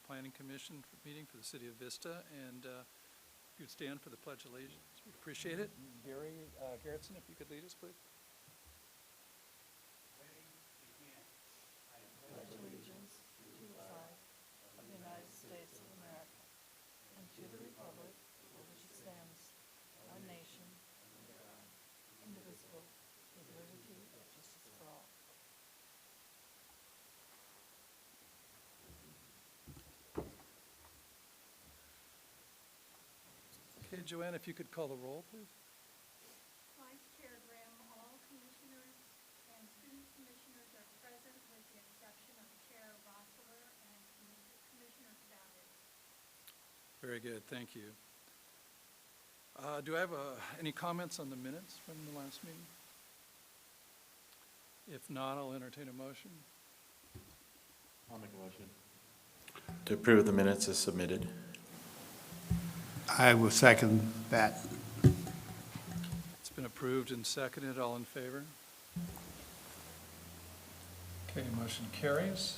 Planning Commission meeting for the City of Vista. And if you'd stand for the Pledge of Allegiance, we'd appreciate it. Gary Garrettson, if you could lead us, please. Pledge allegiance to the flag of the United States of America and to the republic for which it stands, one nation, under God, indivisible, with liberty and justice for all. Okay, Joanne, if you could call the roll, please. Vice Chair Grimm, all commissioners and student commissioners are present with the exception of Chair Rossler and Commissioner Savage. Very good, thank you. Do I have any comments on the minutes from the last meeting? If not, I'll entertain a motion. I'll make a motion to approve the minutes as submitted. I will second that. It's been approved and seconded. All in favor? Okay, motion carries.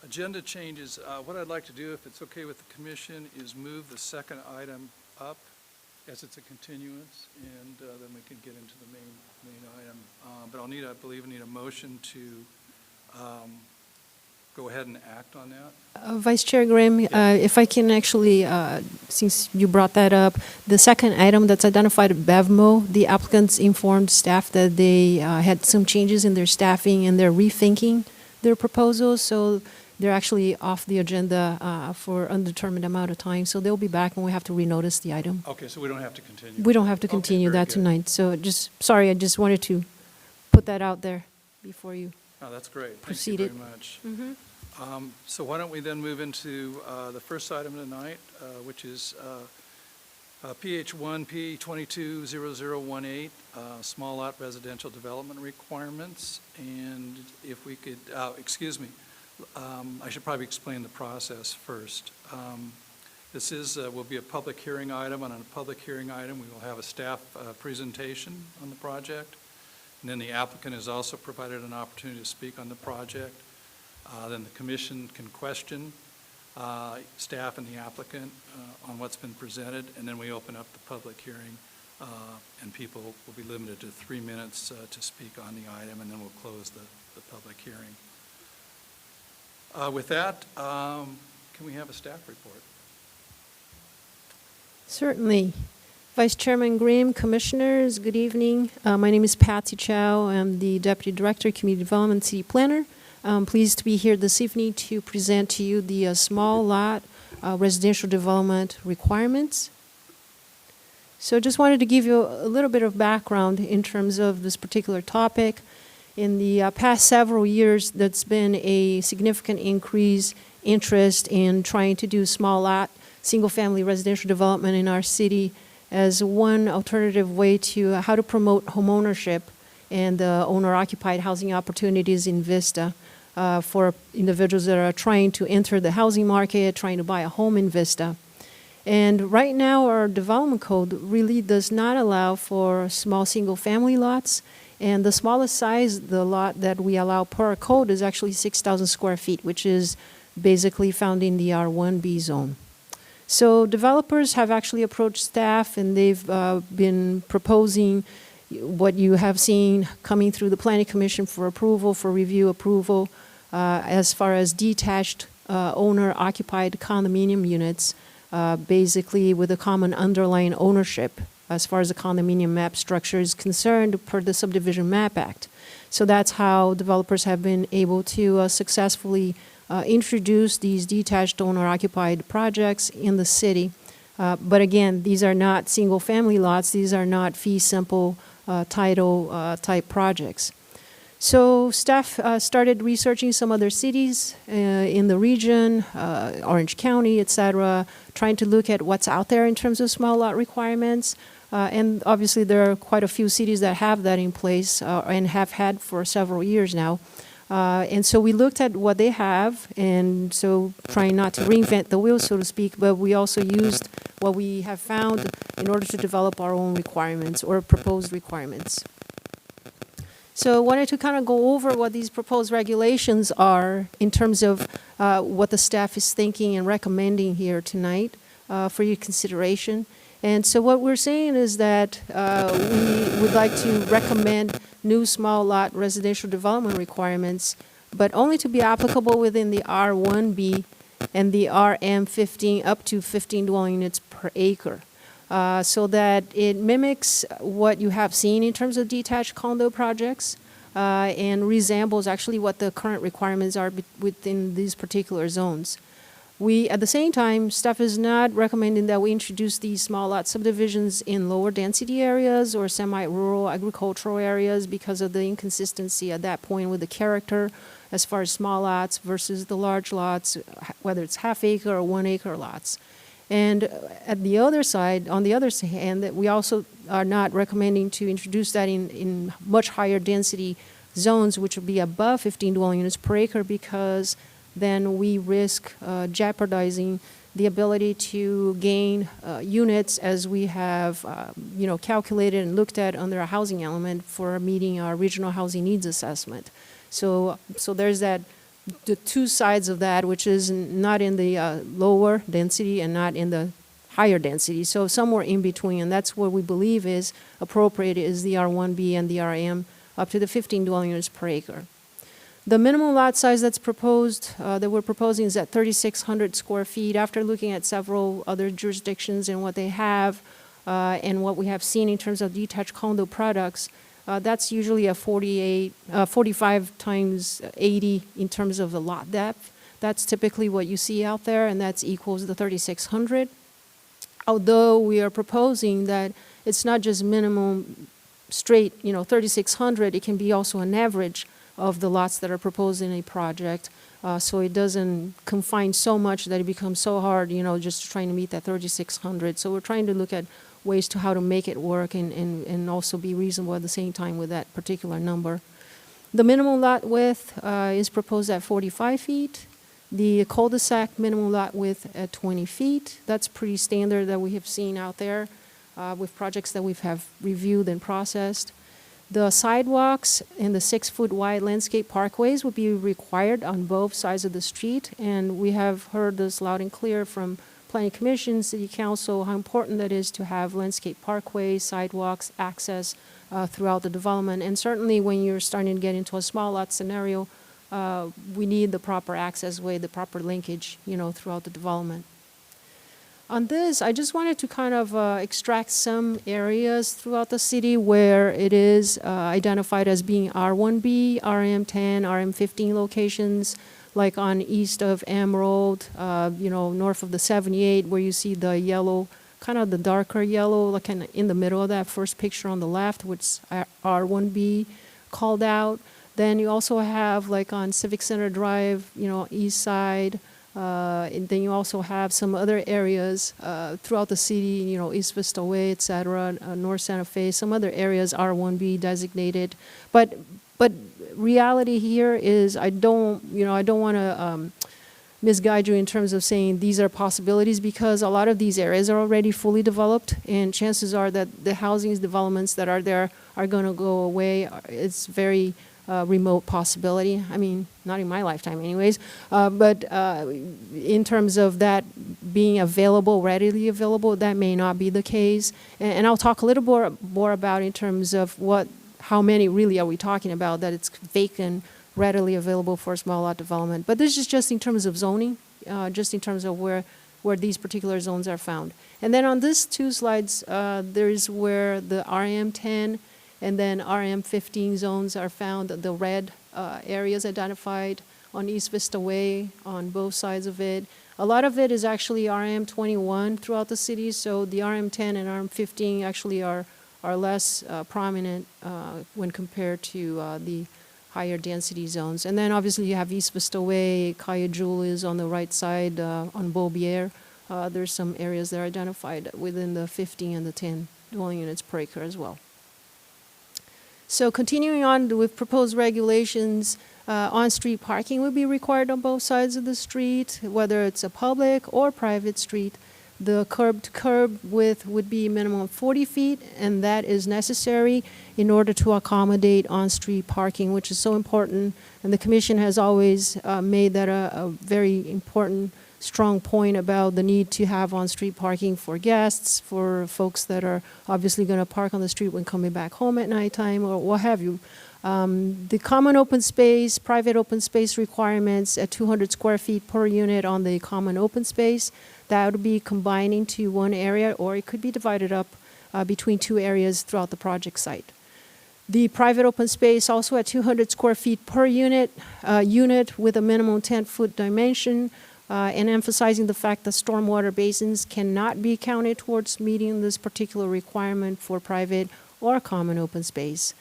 Agenda changes. What I'd like to do, if it's okay with the commission, is move the second item up as it's a continuance, and then we can get into the main item. But I believe I need a motion to go ahead and act on that. Vice Chair Grimm, if I can actually, since you brought that up, the second item that's identified at BevMo, the applicants informed staff that they had some changes in their staffing and they're rethinking their proposals, so they're actually off the agenda for undetermined amount of time, so they'll be back and we have to renotice the item. Okay, so we don't have to continue. We don't have to continue very that good. tonight, so sorry, I just wanted to put that out there before you. Oh, that's great. Proceeded. Thank you very much. So why don't we then move into the first item tonight, which is PH1 P220018, small lot residential development requirements. And if we could, excuse me, I should probably explain the process first. This will be a public hearing item. On a public hearing item, we will have a staff presentation on the project. And then the applicant is also provided an opportunity to speak on the project. Then the commission can question staff and the applicant on what's been presented, and then we open up the public hearing, and people will be limited to 3 minutes to speak on the item, and then we'll close the public hearing. With that, can we have a staff report? Certainly. Vice Chairman Grimm, Commissioners, good evening. My name is Patsy Chow. I'm the Deputy Director, Community Development City Planner. I'm pleased to be here this evening to present to you the small lot residential development requirements. So just wanted to give you a little bit of background in terms of this particular topic. In the past several years, there's been a significant interest in trying to do small lot, single-family residential development in our city as one alternative way to how to promote homeownership and owner-occupied housing opportunities in Vista for individuals that are trying to enter the housing market, trying to buy a home in Vista. And right now, our development code really does not allow for small single-family lots, and the smallest size, the lot that we allow per our code is actually 6,000 square feet, which is basically found in the R1B zone. So developers have actually approached staff, and they've been proposing what you have seen coming through the Planning Commission for approval, for review approval, as far as detached owner-occupied condominium units, basically with a common underlying ownership as far as the condominium map structure is concerned per the Subdivision Map Act. So that's how developers have been able to successfully introduce these detached owner-occupied projects in the city. But again, these are not single-family lots. These are not fee simple title type projects. So staff started researching some other cities in the region, Orange County, et cetera, trying to look at what's out there in terms of small lot requirements. And obviously there are quite a few cities that have that in place and have had for several years now. And so we looked at what they have, and so trying not to reinvent the wheel, so to speak, but we also used what we have found in order to develop our own requirements or proposed requirements. So I wanted to kind of go over what these proposed regulations are in terms of what the staff is thinking and recommending here tonight for your consideration. And so what we're saying is that we would like to recommend new small lot residential development requirements, but only to be applicable within the R1B and the RM15 up to 15 dwelling units per acre. So that it mimics what you have seen in terms of detached condo projects and resembles actually what the current requirements are within these particular zones. We, at the same time, staff is not recommending that we introduce these small lot subdivisions in lower density areas or semi-rural agricultural areas because of the inconsistency at that point with the character as far as small lots versus the large lots, whether it's half acre or 1 acre lots. And at the other side, on the other hand, that we also are not recommending to introduce that in much higher density zones, which would be above 15 dwelling units per acre, because then we risk jeopardizing the ability to gain units as we have, calculated and looked at under a housing element for meeting our regional housing needs assessment. So there's that. The two sides of that, which is not in the lower density and not in the higher density, so somewhere in between, and that's what we believe is appropriate is the R1B and the RM up to the 15 dwelling units per acre. The minimum lot size that's proposed, that we're proposing is at 3,600 square feet. After looking at several other jurisdictions and what they have and what we have seen in terms of detached condo products, that's usually a 45 times 80 in terms of the lot depth. That's typically what you see out there, and that's equals the 3,600. Although we are proposing that it's not just minimum straight, 3,600, it can be also an average of the lots that are proposed in a project. So it doesn't confine so much that it becomes so hard, just trying to meet that 3,600. So we're trying to look at ways to how to make it work and also be reasonable at the same time with that particular number. The minimum lot width is proposed at 45 feet. The cul-de-sac minimum lot width at 20 feet. That's pretty standard that we have seen out there with projects that we have reviewed and processed. The sidewalks and the 6-foot wide landscape parkways will be required on both sides of the street, and we have heard this loud and clear from Planning Commission, City Council, how important that is to have landscape parkways, sidewalks, access throughout the development. And certainly when you're starting to get into a small lot scenario, we need the proper access way, the proper linkage, throughout the development. On this, I just wanted to kind of extract some areas throughout the city where it is identified as being R1B, RM10, RM15 locations, like on east of Emerald, north of the 78, where you see the yellow, kind of the darker yellow, like kind of in the middle of that first picture on the left, which is R1B called out. Then you also have like on Civic Center Drive, east side. And then you also have some other areas throughout the city, East Vista Way, et cetera, North Santa Fe, some other areas R1B designated. But reality here is I don't want to misguide you in terms of saying these are possibilities, because a lot of these areas are already fully developed, and chances are that the housing developments that are there are going to go away. It's very remote possibility. I mean, not in my lifetime anyways, but in terms of that being available, readily available, that may not be the case. And I'll talk a little more about in terms of how many really are we talking about that it's vacant, readily available for small lot development. But this is just in terms of zoning, just in terms of where these particular zones are found. And then on these two slides, there is where the RM10 and then RM15 zones are found, the red areas identified on East Vista Way on both sides of it. A lot of it is actually RM21 throughout the city, so the RM10 and RM15 actually are less prominent when compared to the higher density zones. And then obviously you have East Vista Way, Calle Julius on the right side on Beaubier. There's some areas that are identified within the 15 and the 10 dwelling units per acre as well. So continuing on with proposed regulations, on-street parking will be required on both sides of the street, whether it's a public or private street. The curb-to-curb width would be minimum 40 feet, and that is necessary in order to accommodate on-street parking, which is so important. And the commission has always made that a very important, strong point about the need to have on-street parking for guests, for folks that are obviously going to park on the street when coming back home at nighttime, or what have you. The common open space, private open space requirements at 200 square feet per unit on the common open space, that would be combined into one area, or it could be divided up between two areas throughout the project site. The private open space also at 200 square feet per unit with a minimum 10-foot dimension, and emphasizing the fact that stormwater basins cannot be counted towards meeting this particular requirement for private or common open space.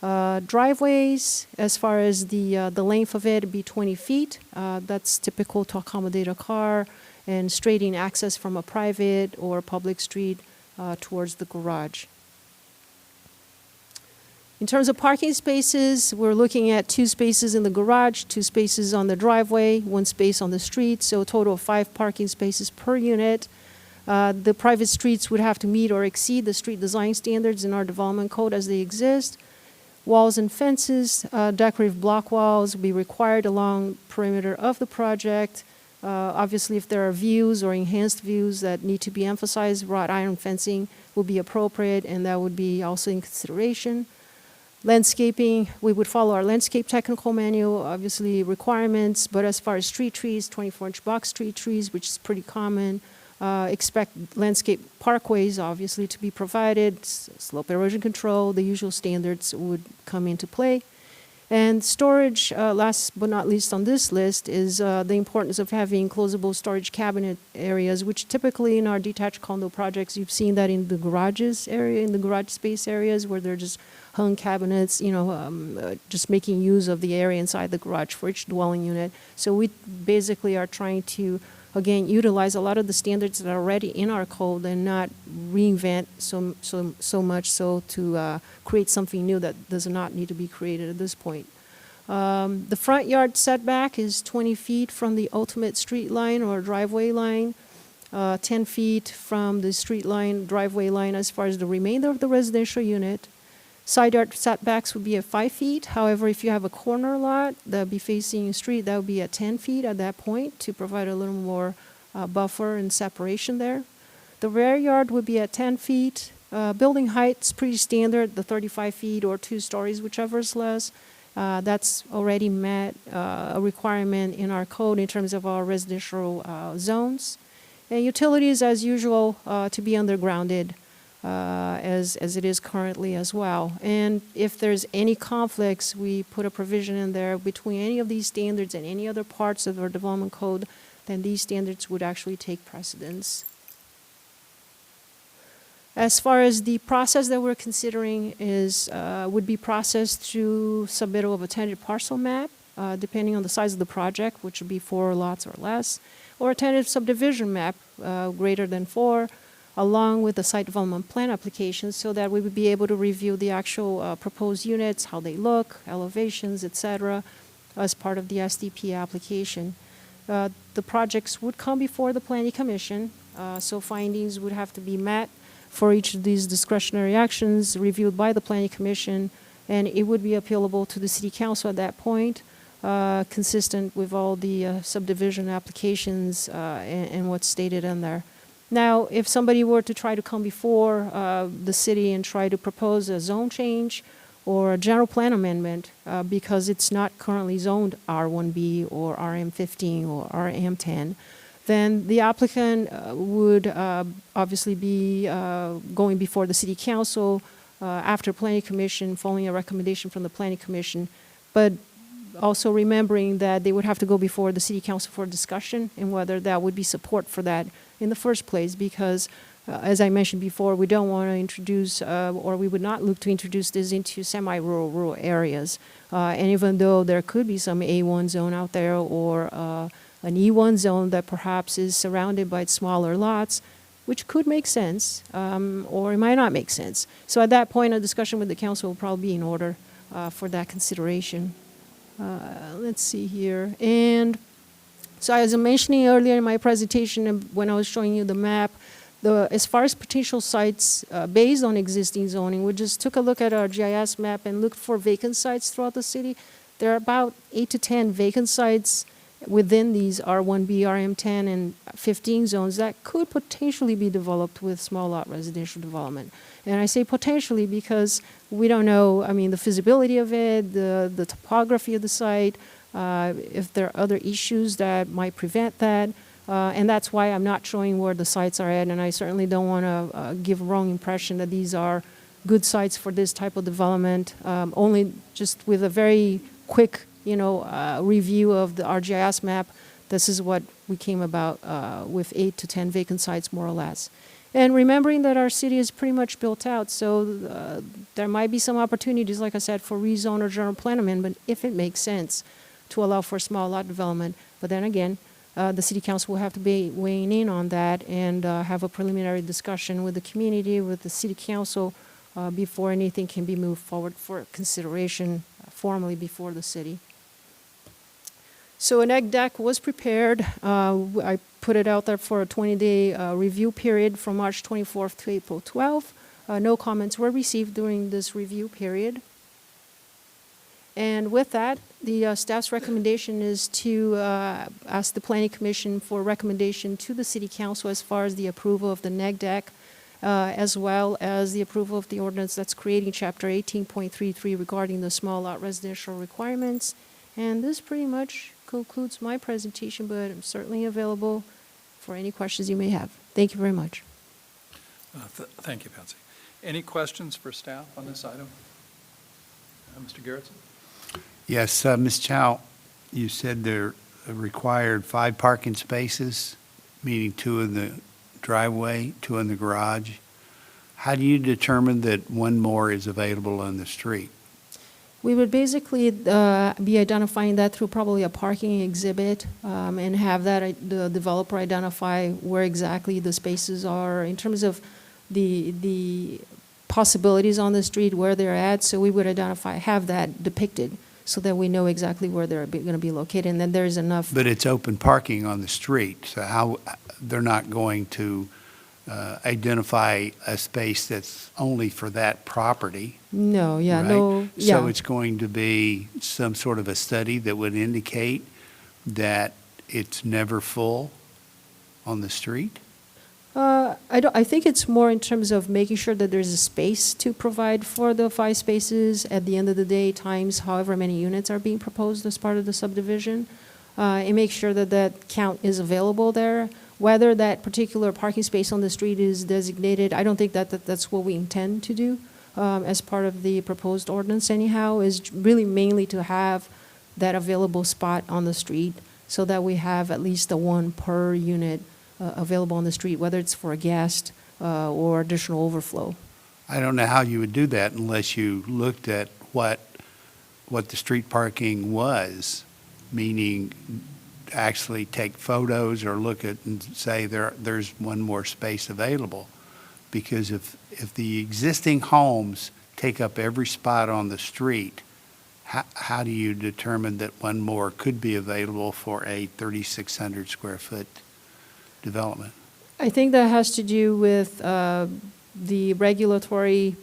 Driveways, as far as the length of it, be 20 feet. That's typical to accommodate a car, and straight-in access from a private or public street towards the garage. In terms of parking spaces, we're looking at 2 spaces in the garage, 2 spaces on the driveway, 1 space on the street, so a total of 5 parking spaces per unit. The private streets would have to meet or exceed the street design standards in our development code as they exist. Walls and fences, decorative block walls will be required along perimeter of the project. Obviously, if there are views or enhanced views that need to be emphasized, wrought iron fencing will be appropriate, and that would be also in consideration. Landscaping, we would follow our landscape technical manual, obviously requirements, but as far as street trees, 24-inch box street trees, which is pretty common, expect landscape parkways, obviously, to be provided, slope erosion control, the usual standards would come into play. And storage, last but not least on this list, is the importance of having closable storage cabinet areas, which typically in our detached condo projects, you've seen that in the garages area, in the garage space areas where they're just hung cabinets, just making use of the area inside the garage for each dwelling unit. So we basically are trying to, again, utilize a lot of the standards that are already in our code and not reinvent so much so to create something new that does not need to be created at this point. The front yard setback is 20 feet from the ultimate street line or driveway line, 10 feet from the street line, driveway line as far as the remainder of the residential unit. Side yard setbacks would be at 5 feet. However, if you have a corner lot that would be facing a street, that would be at 10 feet at that point to provide a little more buffer and separation there. The rear yard would be at 10 feet. Building height's pretty standard, the 35 feet or 2 stories, whichever is less. That's already met a requirement in our code in terms of our residential zones. And utilities, as usual, to be undergrounded. As it is currently as well. And if there's any conflicts, we put a provision in there between any of these standards and any other parts of our development code, then these standards would actually take precedence. As far as the process that we're considering would be processed through submittal of a tentative parcel map, depending on the size of the project, which would be 4 lots or less, or a tentative subdivision map greater than 4, along with the site development plan application, so that we would be able to review the actual proposed units, how they look, elevations, etc., as part of the SDP application. The projects would come before the Planning Commission, so findings would have to be met for each of these discretionary actions reviewed by the Planning Commission, and it would be appealable to the City Council at that point, consistent with all the subdivision applications and what's stated in there. Now, if somebody were to try to come before the city and try to propose a zone change or a general plan amendment because it's not currently zoned R1B or RM15 or RM10, then the applicant would obviously be going before the City Council after Planning Commission, following a recommendation from the Planning Commission, but also remembering that they would have to go before the City Council for discussion and whether that would be support for that in the first place, because as I mentioned before, we don't want to introduce or we would not look to introduce this into semi-rural areas. And even though there could be some A1 zone out there or an E1 zone that perhaps is surrounded by smaller lots, which could make sense or it might not make sense. So at that point, a discussion with the council will probably be in order for that consideration. Let's see here. And so as I was mentioning earlier in my presentation when I was showing you the map, As far as potential sites based on existing zoning, we just took a look at our GIS map and looked for vacant sites throughout the city. There are about 8 to 10 vacant sites within these R1B, RM10, and 15 zones that could potentially be developed with small lot residential development. And I say potentially because we don't know, I mean, the feasibility of it, the topography of the site, if there are other issues that might prevent that. And that's why I'm not showing where the sites are at, and I certainly don't want to give a wrong impression that these are good sites for this type of development. Only just with a very quick, review of the Rgis map, this is what we came about with 8 to 10 vacant sites, more or less. And remembering that our city is pretty much built out, so there might be some opportunities, like I said, for rezone or general plan amendment if it makes sense to allow for small lot development. But then again, the city council will have to be weighing in on that and have a preliminary discussion with the community, with the city council, before anything can be moved forward for consideration formally before the city. So an egg deck was prepared. I put it out there for a 20-day review period from March 24th to April 12th. No comments were received during this review period. And with that, the staff's recommendation is to ask the Planning Commission for recommendation to the City Council as far as the approval of the neg deck, as well as the approval of the ordinance that's creating Chapter 18.33 regarding the small lot residential requirements. And this pretty much concludes my presentation, but I'm certainly available for any questions you may have. Thank you very much. Thank you, Patsy. Any questions for staff on this item? Mr. Garrettson? Yes, Ms. Chow, you said there required 5 parking spaces, meaning 2 in the driveway, 2 in the garage. How do you determine that 1 more is available on the street? We would basically be identifying that through probably a parking exhibit and have the developer identify where exactly the spaces are in terms of the possibilities on the street, where they're at. So we would have that depicted so that we know exactly where they're going to be located, and then there's enough. But it's open parking on the street, so how they're not going to identify a space that's only for that property? No, yeah, right? no, yeah. So it's going to be some sort of a study that would indicate that it's never full on the street? I think it's more in terms of making sure that there's a space to provide for the 5 spaces at the end of the day, times however many units are being proposed as part of the subdivision, and make sure that that count is available there. Whether that particular parking space on the street is designated, I don't think that's what we intend to do as part of the proposed ordinance anyhow, is really mainly to have that available spot on the street so that we have at least the 1 per unit available on the street, whether it's for a guest or additional overflow. I don't know how you would do that unless you looked at what the street parking was, meaning actually take photos or look at and say there's 1 more space available. Because if the existing homes take up every spot on the street, how do you determine that 1 more could be available for a 3,600 square foot development? I think that has to do with the regulations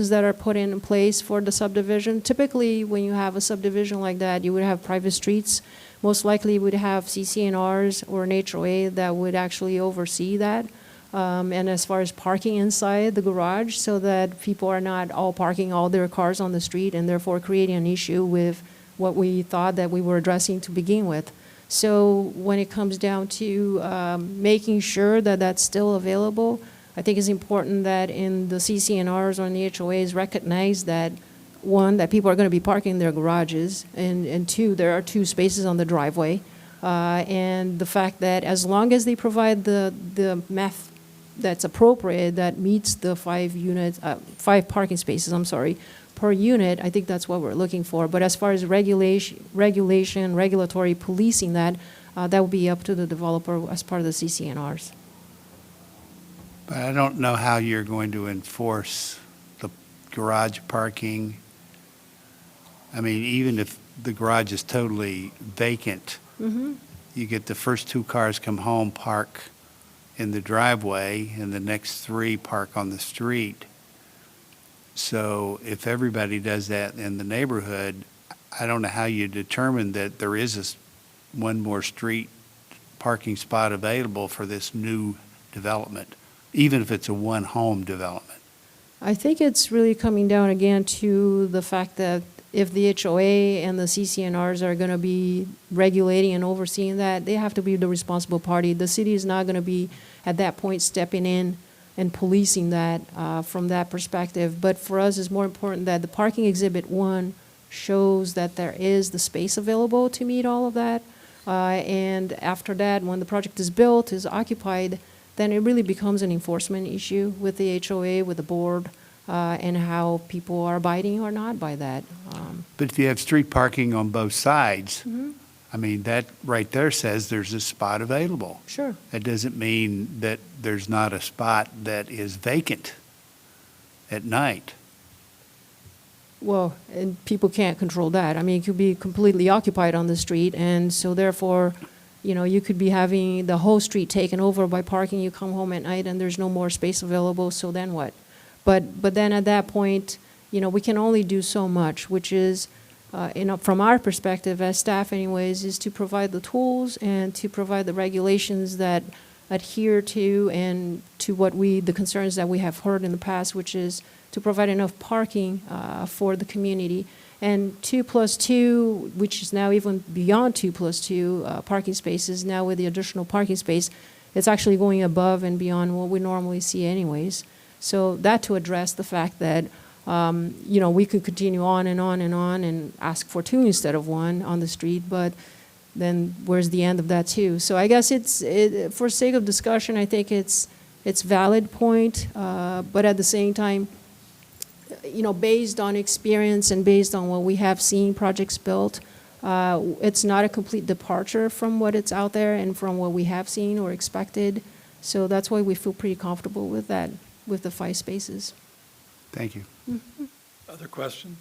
that are put in place for the subdivision. Typically, when you have a subdivision like that, you would have private streets. Most likely, you would have CC&Rs or an HOA that would actually oversee that. And as far as parking inside the garage, so that people are not all parking all their cars on the street and therefore creating an issue with what we thought that we were addressing to begin with. So when it comes down to making sure that that's still available, I think it's important that in the CC&Rs or in the HOAs recognize that, 1, that people are going to be parking in their garages, and 2, there are 2 spaces on the driveway. And the fact that as long as they provide the math that's appropriate, that meets the 5 parking spaces, per unit, I think that's what we're looking for. But as far as regulatory policing that will be up to the developer as part of the CC&Rs. But I don't know how you're going to enforce the garage parking. I mean, even if the garage is totally vacant, you get the first 2 cars come home, park in the driveway, and the next 3 park on the street. So if everybody does that in the neighborhood, I don't know how you determine that there is one more street parking spot available for this new development, even if it's a one-home development. I think it's really coming down again to the fact that if the HOA and the CCNRs are going to be regulating and overseeing that, they have to be the responsible party. The city is not going to be, at that point, stepping in and policing that from that perspective. But for us, it's more important that the parking exhibit 1 shows that there is the space available to meet all of that. And after that, when the project is built, is occupied, then it really becomes an enforcement issue with the HOA, with the board, and how people are abiding or not by that. But if you have street parking on both sides, Mhm. I mean, that right there says there's a spot available. Sure. That doesn't mean that there's not a spot that is vacant at night. Well, and people can't control that. I mean, it could be completely occupied on the street, and so therefore, you know, you could be having the whole street taken over by parking. You come home at night and there's no more space available, so then what? But then at that point, you know, we can only do so much, which is, from our perspective as staff anyways, is to provide the tools and to provide the regulations that adhere to and to the concerns that we have heard in the past, which is to provide enough parking for the community. And 2+2, which is now even beyond 2+2 parking spaces, now with the additional parking space, it's actually going above and beyond what we normally see anyways. So that to address the fact that, you know, we could continue on and on and on and ask for 2 instead of 1 on the street, but then where's the end of that too? So I guess for sake of discussion, I think it's valid point, but at the same time, you know, based on experience and based on what we have seen projects built, it's not a complete departure from what it's out there and from what we have seen or expected. So that's why we feel pretty comfortable with that, with the 5 spaces. Thank you. Other questions?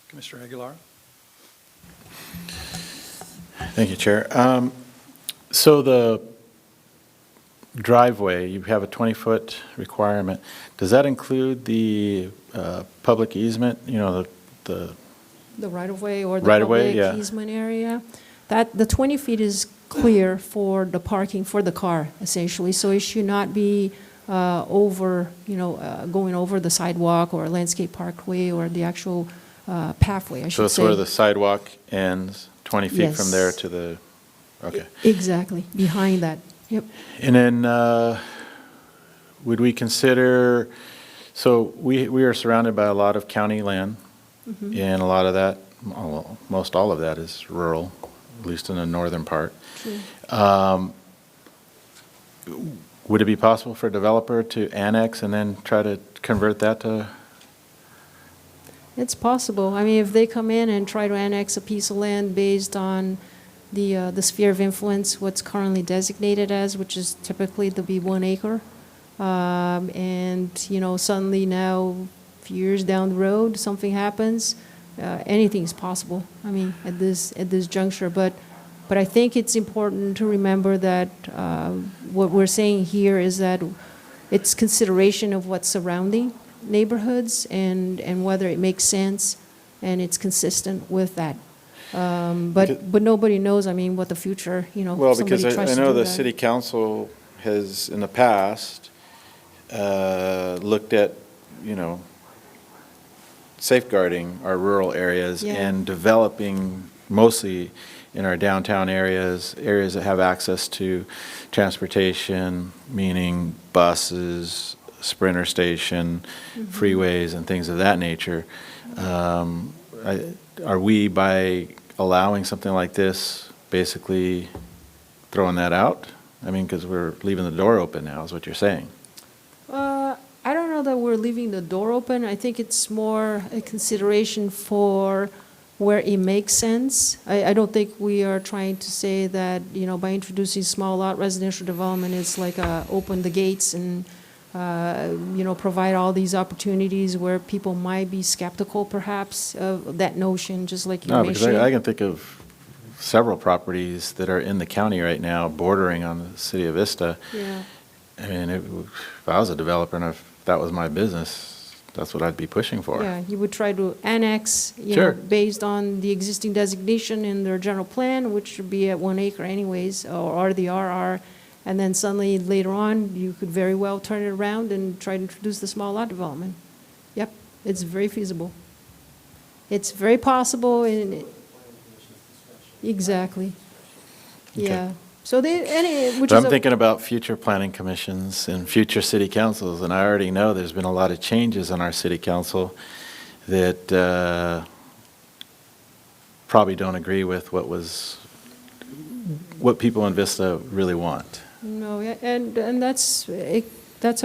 Commissioner Aguilar? Thank you, Chair. So the driveway, you have a 20-foot requirement. Does that include the public easement, you know, the right-of-way or the Right-of-way, public yeah. easement area? That, the 20 feet is clear for the parking for the car, essentially. So it should not be going over the sidewalk or landscape parkway or the actual pathway, I should say. So it's where the sidewalk ends, 20 feet from there Yes. to the, okay. Exactly, behind that, yep. And then would we consider, so we are surrounded by a lot of county land, Mhm. and a lot of that, well, most all of that is rural, at least in the northern part. True. Would it be possible for a developer to annex and then try to convert that to? It's possible. I mean, if they come in and try to annex a piece of land based on the sphere of influence, what's currently designated as, which is typically to be 1 acre, and, you know, suddenly now, a few years down the road, something happens, anything's possible, I mean, at this juncture. But I think it's important to remember that what we're saying here is that it's consideration of what's surrounding neighborhoods and whether it makes sense and it's consistent with that. But nobody knows, I mean, what the future, you know, Well, somebody because tries I to know do the that. city council has, in the past, looked at, you know, safeguarding our rural areas Yeah. and developing mostly in our downtown areas that have access to transportation, meaning buses, Sprinter station, freeways, and things of that nature. Are we, by allowing something like this, basically throwing that out? I mean, because we're leaving the door open now, is what you're saying. I don't know that we're leaving the door open. I think it's more a consideration for where it makes sense. I don't think we are trying to say that, you know, by introducing small lot residential development, it's like open the gates and, you know, provide all these opportunities where people might be skeptical perhaps of that notion, just like you No, because mentioned. I can think of several properties that are in the county right now bordering on the city of Vista. Yeah. I mean, if I was a developer and if that was my business, that's what I'd be pushing for. Yeah, you would try to annex, Sure. based on the existing designation in their general plan, which would be at 1 acre anyways, or the RR. And then suddenly, later on, you could very well turn it around and try to introduce the small lot development. Yep, it's very feasible. It's very possible, and exactly. Okay. Yeah. So which But is I'm thinking about future planning commissions and future city councils, and I already know there's been a lot of changes on our city council that probably don't agree with what people in Vista really want. No, yeah, and that's a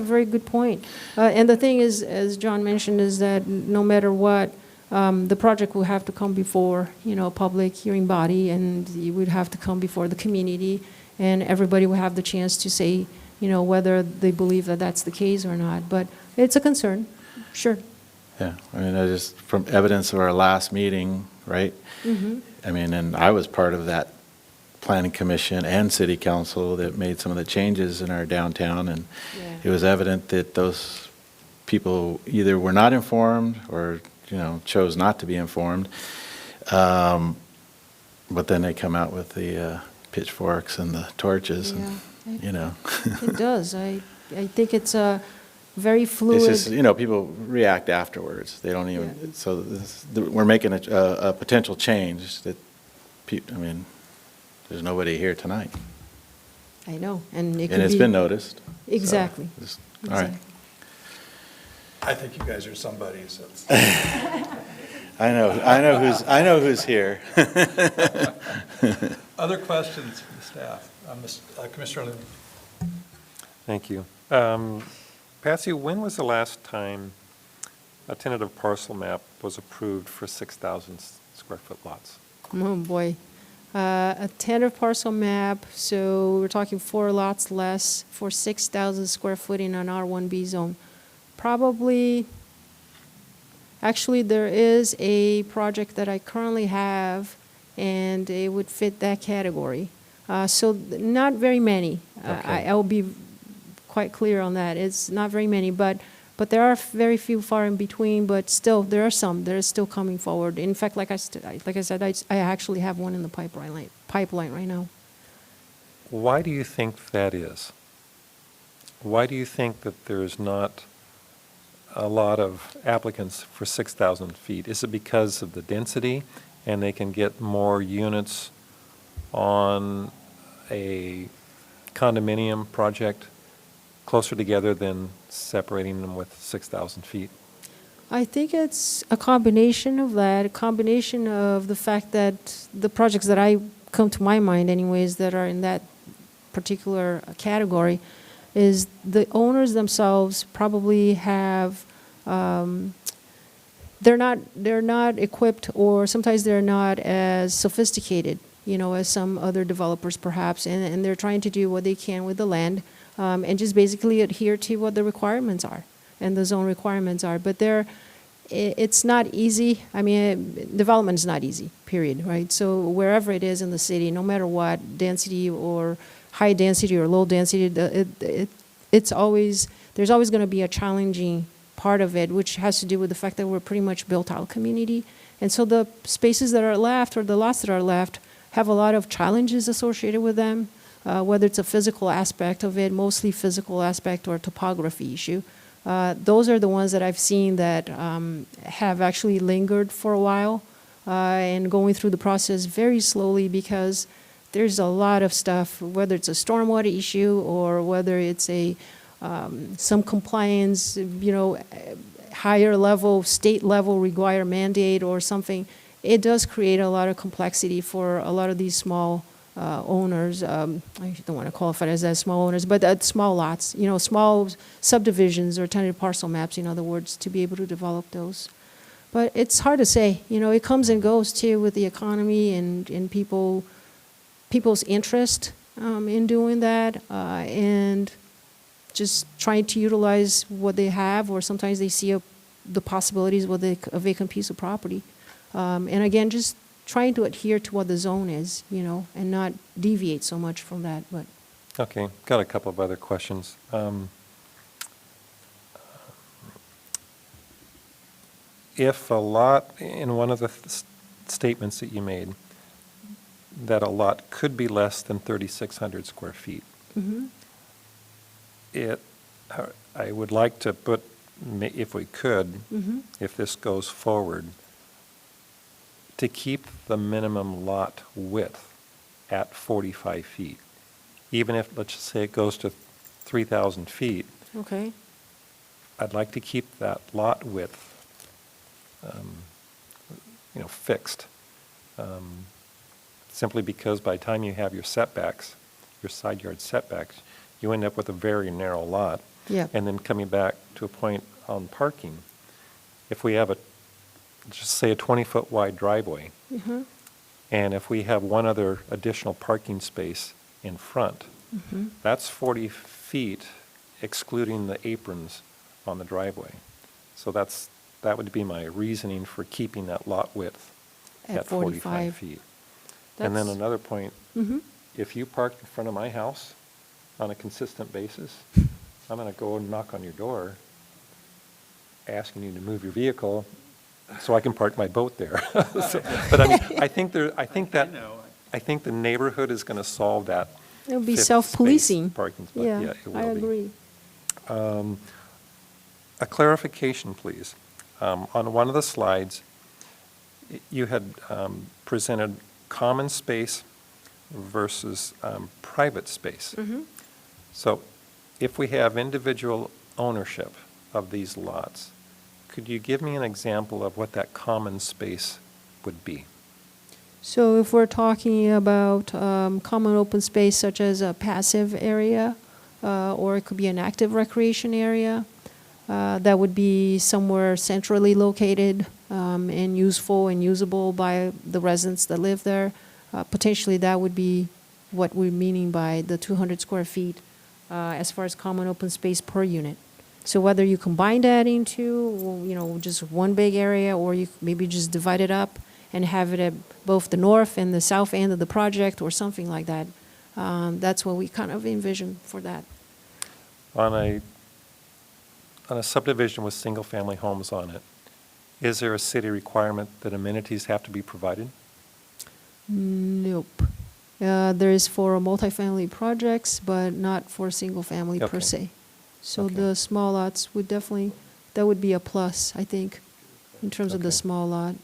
very good point. And the thing is, as John mentioned, is that no matter what, the project will have to come before, a public hearing body, and it would have to come before the community, and everybody will have the chance to say, whether they believe that that's the case or not. But it's a concern, sure. Yeah, I mean, from evidence of our last meeting, right? Mm-hmm. I mean, and I was part of that planning commission and city council that made some of the changes in our downtown, and Yeah. it was evident that those people either were not informed or, chose not to be informed. But then they come out with the pitchforks and the torches, and, It does. I think it's a very fluid. It's just, people react afterwards. They don't even, Yeah. so we're making a potential change that, there's nobody here tonight. I know, and it could And it's be- been noticed. so Exactly. All right. Exactly. I think you guys are somebody, so. I know who's here. Other questions from the staff? Commissioner Lewin. Thank you. Patsy, when was the last time a tentative parcel map was approved for 6,000 square foot lots? Oh, boy. A tentative parcel map, so we're talking 4 lots less for 6,000 square foot in an R1B zone. Probably, actually, there is a project that I currently have, and it would fit that category. So not very many. Okay. I will be quite clear on that. It's not very many, but there are very few far in between, but still, there are some that are still coming forward. In fact, like I said, I actually have one in the pipeline right now. Why do you think that is? Why do you think that there's not a lot of applicants for 6,000 feet? Is it because of the density, and they can get more units on a condominium project closer together than separating them with 6,000 feet? I think it's a combination of that, a combination of the fact that the projects that I come to my mind anyways that are in that particular category is the owners themselves probably have, they're not equipped, or sometimes they're not as sophisticated, as some other developers perhaps, and they're trying to do what they can with the land, and just basically adhere to what the requirements are and the zone requirements are. But it's not easy. I mean, development is not easy, period, right? So wherever it is in the city, no matter what, density or high density or low density, there's always going to be a challenging part of it, which has to do with the fact that we're pretty much built out community. And so the spaces that are left, or the lots that are left, have a lot of challenges associated with them, whether it's a physical aspect of it, mostly physical aspect, or a topography issue. Those are the ones that I've seen that have actually lingered for a while and going through the process very slowly, because there's a lot of stuff, whether it's a stormwater issue or whether it's some compliance, higher level, state level require mandate or something. It does create a lot of complexity for a lot of these small owners. I don't want to qualify it as small owners, but small lots, small subdivisions or tentative parcel maps, in other words, to be able to develop those. But it's hard to say. It comes and goes too with the economy and people's interest in doing that, and just trying to utilize what they have, or sometimes they see the possibilities with a vacant piece of property. And again, just trying to adhere to what the zone is, you know, and not deviate so much from that, but. Okay, got a couple of other questions. If a lot, in one of the statements that you made, that a lot could be less than 3,600 square feet, I would like to put, if we could, if this goes forward, to keep the minimum lot width at 45 feet. Even if, let's just say it goes to 3,000 feet, Okay, I'd like to keep that lot width, fixed. Simply because by the time you have your setbacks, your side yard setbacks, you end up with a very narrow lot. yeah. And then coming back to a point on parking, if we have just say a 20-foot wide driveway, and if we have one other additional parking space in front, that's 40 feet excluding the aprons on the driveway. So that would be my reasoning for keeping that lot width At at 45 45. feet. And then That's- another point, Mhm. if you park in front of my house on a consistent basis, I'm going to go and knock on your door asking you to move your vehicle so I can park my boat there. But I mean, I think the neighborhood is going to solve that. It'll be fifth self-policing. space Parking spot. Yeah, Yeah, it will I be. agree. A clarification, please. On one of the slides, you had presented common space versus private space. So if we have individual ownership of these lots, could you give me an example of what that common space would be? So if we're talking about common open space such as a passive area, or it could be an active recreation area, that would be somewhere centrally located and useful and usable by the residents that live there. Potentially that would be what we're meaning by the 200 square feet as far as common open space per unit. So whether you combine that into, just one big area, or you maybe just divide it up and have it at both the north and the south end of the project or something like that. That's what we kind of envision for that. On a subdivision with single-family homes on it, is there a city requirement that amenities have to be provided? Nope. There is for multifamily projects, but not for single-family per Okay. se. So Okay. the small lots would definitely, that would be a plus, I think, in terms of the Okay. small lot.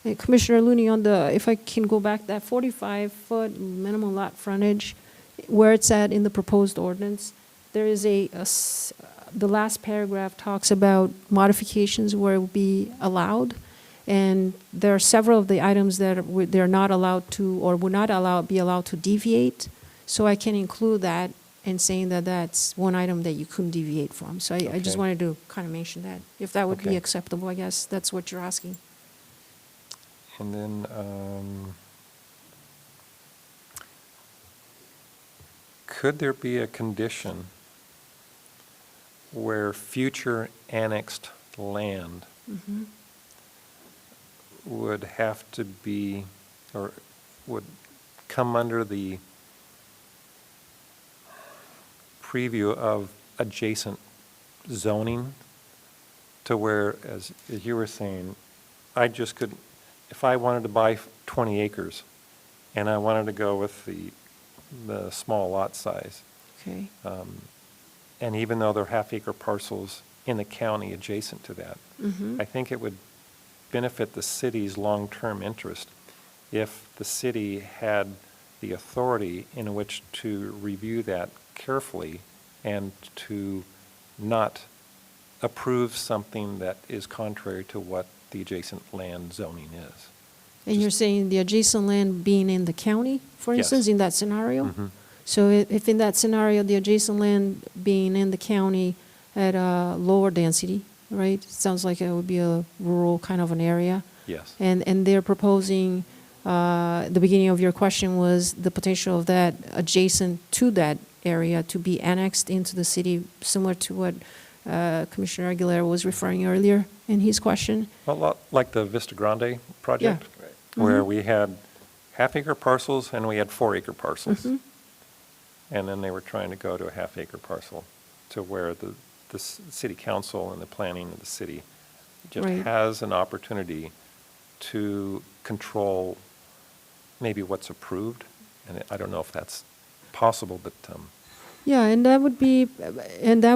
And Commissioner Looney, if I can go back, that 45-foot minimum lot frontage, where it's at in the proposed ordinance, there is the last paragraph talks about modifications where it would be allowed. And there are several of the items that they're not allowed to, or would not be allowed to deviate. So I can include that in saying that that's one item that you couldn't deviate from. So I just Okay. wanted to kind of mention that, if that would be Okay. acceptable, I guess that's what you're asking. And then, could there be a condition where future annexed land would have to be, or would come under the preview of adjacent zoning, to where, as you were saying, I just could, if I wanted to buy 20 acres and I wanted to go with the small lot size, Okay. and even though they're half-acre parcels in the county adjacent to that, I think it would benefit the city's long-term interest if the city had the authority in which to review that carefully and to not approve something that is contrary to what the adjacent land zoning is. And you're saying the adjacent land being in the county, for Yes. instance, in that scenario? Mhm. So if in that scenario, the adjacent land being in the county at a lower density, right? Sounds like it would be a rural kind of an area. Yes. And they're proposing, the beginning of your question was the potential of that adjacent to that area to be annexed into the city, similar to what Commissioner Aguilera was referring earlier in his question. A lot like the Vista Grande project? where we had half-acre parcels and we had 4-acre parcels. And then they were trying to go to a half-acre parcel, to where the city council and the planning of the city just Right. has an opportunity to control maybe what's approved. And I don't know if that's possible, but Yeah, and that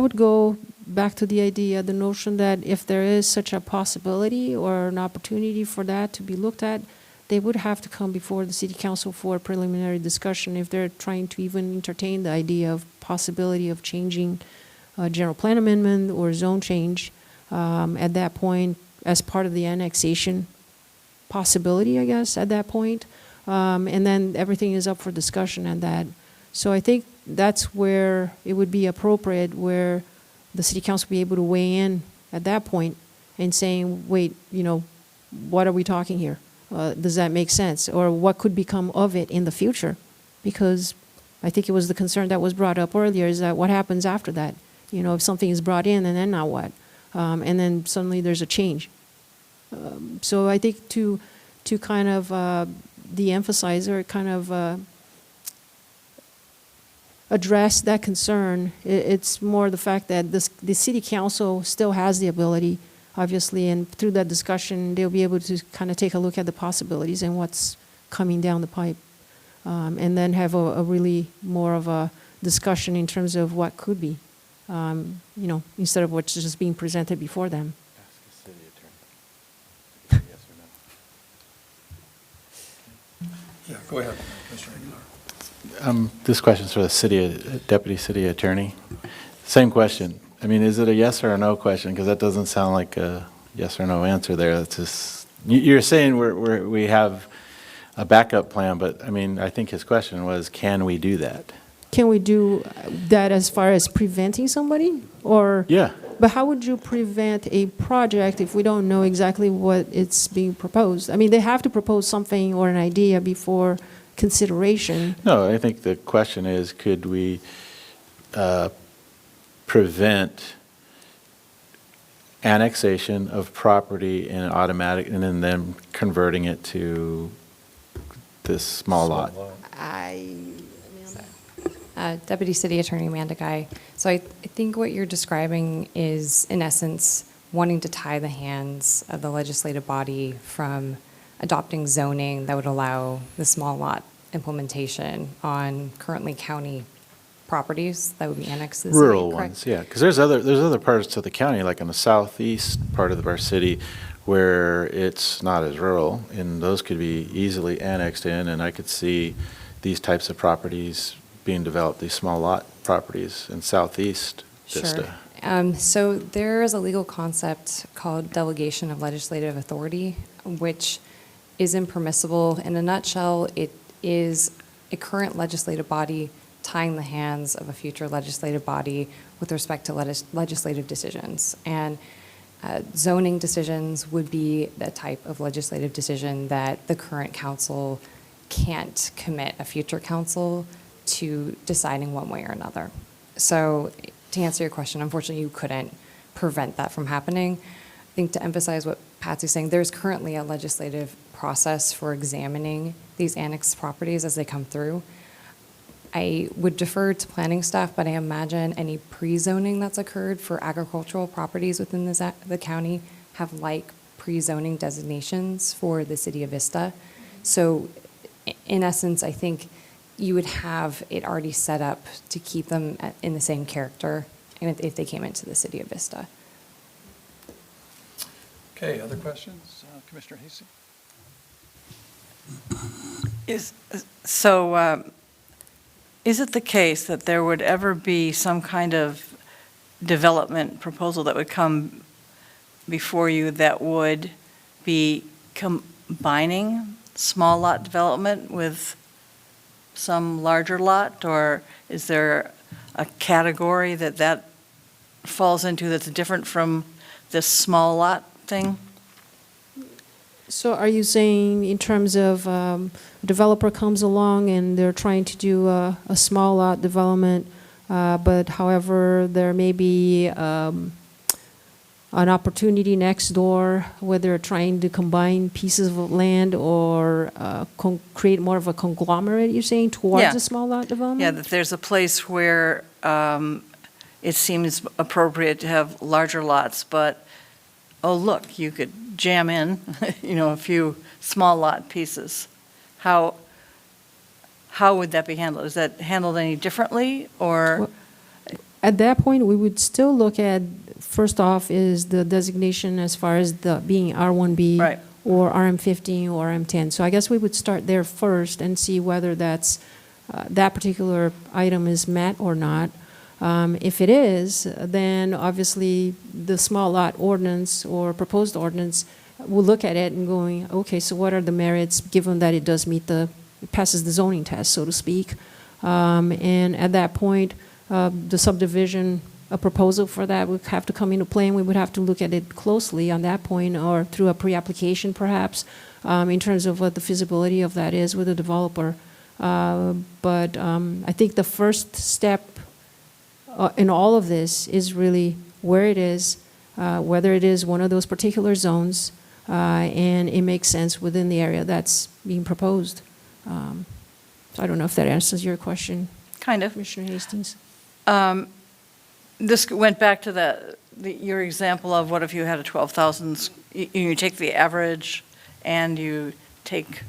would go back to the idea, the notion that if there is such a possibility or an opportunity for that to be looked at, they would have to come before the city council for a preliminary discussion if they're trying to even entertain the idea of possibility of changing a general plan amendment or zone change at that point as part of the annexation possibility, I guess, at that point. And then everything is up for discussion at that. So I think that's where it would be appropriate, where the city council be able to weigh in at that point and saying, wait, what are we talking here? Does that make sense? Or what could become of it in the future? Because I think it was the concern that was brought up earlier, is that what happens after that? If something is brought in, and then now what? And then suddenly there's a change. So I think to kind of de-emphasize or kind of address that concern, it's more the fact that the city council still has the ability, obviously, and through that discussion, they'll be able to kind of take a look at the possibilities and what's coming down the pipe, and then have a really more of a discussion in terms of what could be, instead of what's just being presented before them. Ask the city attorney. Yes or no? Yeah, go ahead, Commissioner Aguilar. This question's for the deputy city attorney. Same question. I mean, is it a yes or a no question? Because that doesn't sound like a yes or no answer there. That's just, you're saying we have a backup plan, but I mean, I think his question was, can we do that? Can we do that as far as preventing somebody? Or Yeah. But how would you prevent a project if we don't know exactly what it's being proposed? I mean, they have to propose something or an idea before consideration. No, I think the question is, could we prevent annexation of property and then converting it to this small lot? Deputy City Attorney Amanda Guy. So I think what you're describing is, in essence, wanting to tie the hands of the legislative body from adopting zoning that would allow the small lot implementation on currently county properties that would be annexed to the city. Rural correct? ones, yeah, because there's other parts of the county, like in the southeast part of our city, where it's not as rural, and those could be easily annexed in, and I could see these types of properties being developed, these small lot properties in southeast Vista. Sure. So there is a legal concept called delegation of legislative authority, which is impermissible. In a nutshell, it is a current legislative body tying the hands of a future legislative body with respect to legislative decisions. And zoning decisions would be the type of legislative decision that the current council can't commit a future council to deciding one way or another. So to answer your question, unfortunately, you couldn't prevent that from happening. I think to emphasize what Patsy's saying, there's currently a legislative process for examining these annexed properties as they come through. I would defer to planning staff, but I imagine any pre-zoning that's occurred for agricultural properties within the county have like pre-zoning designations for the city of Vista. So in essence, I think you would have it already set up to keep them in the same character and if they came into the city of Vista. Okay, other questions? Commissioner Hasty? Is it the case that there would ever be some kind of development proposal that would come before you that would be combining small lot development with some larger lot? Or is there a category that falls into that's different from this small lot thing? So are you saying in terms of a developer comes along and they're trying to do a small lot development, but however, there may be an opportunity next door, whether trying to combine pieces of land or create more of a conglomerate, you're saying, towards Yeah. a small lot development? Yeah, that there's a place where it seems appropriate to have larger lots, but, oh, look, you could jam in, a few small lot pieces. How would that be handled? Is that handled any differently, or? Well, At that point, we would still look at, first off, is the designation as far as the being R1B Right. or RM15 or RM10. So I guess we would start there first and see whether that's, that particular item is met or not. If it is, then obviously the small lot ordinance or proposed ordinance, we'll look at it and going, okay, so what are the merits, given that it does meet it passes the zoning test, so to speak. And at that point, the subdivision, a proposal for that would have to come into play, and we would have to look at it closely on that point, or through a pre-application perhaps, in terms of what the feasibility of that is with the developer. But I think the first step in all of this is really where it is, whether it is one of those particular zones, and it makes sense within the area that's being proposed. So I don't know if that answers your question, Kind of. Commissioner Hastings. This went back to your example of what if you had a 12,000, you take the average and you take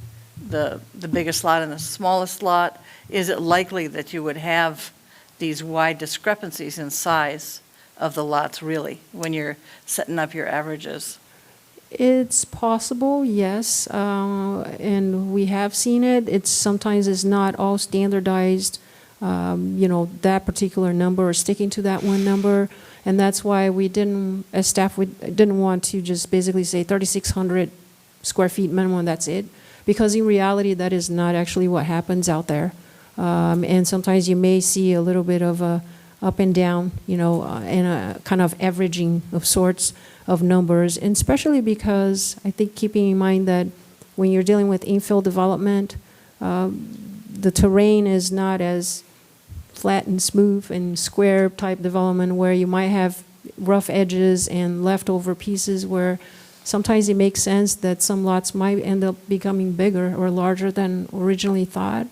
the biggest lot and the smallest lot. Is it likely that you would have these wide discrepancies in size of the lots, really, when you're setting up your averages? It's possible, yes, and we have seen it. It's sometimes it's not all standardized, that particular number or sticking to that one number, and that's why we didn't, as staff, we didn't want to just basically say 3,600 square feet minimum, that's it, because in reality, that is not actually what happens out there. And sometimes you may see a little bit of a up and down, and a kind of averaging of sorts of numbers, and especially because I think keeping in mind that when you're dealing with infill development, the terrain is not as flat and smooth and square type development where you might have rough edges and leftover pieces where sometimes it makes sense that some lots might end up becoming bigger or larger than originally thought.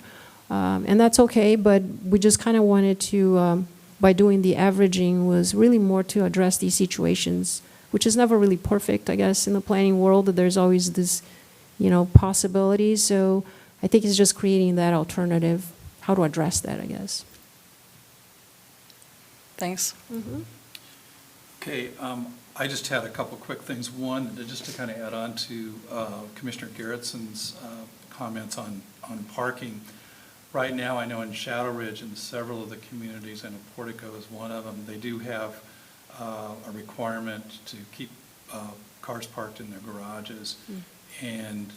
And that's okay, but we just kind of wanted to, by doing the averaging, was really more to address these situations, which is never really perfect, I guess, in the planning world. There's always this, possibilities. So I think it's just creating that alternative, how to address that, I guess. Thanks. Okay, I just had a couple quick things. One, just to kind of add on to Commissioner Garrettson's comments on parking. Right now, I know in Shadow Ridge and several of the communities, and Portico is one of them, they do have a requirement to keep cars parked in their garages. And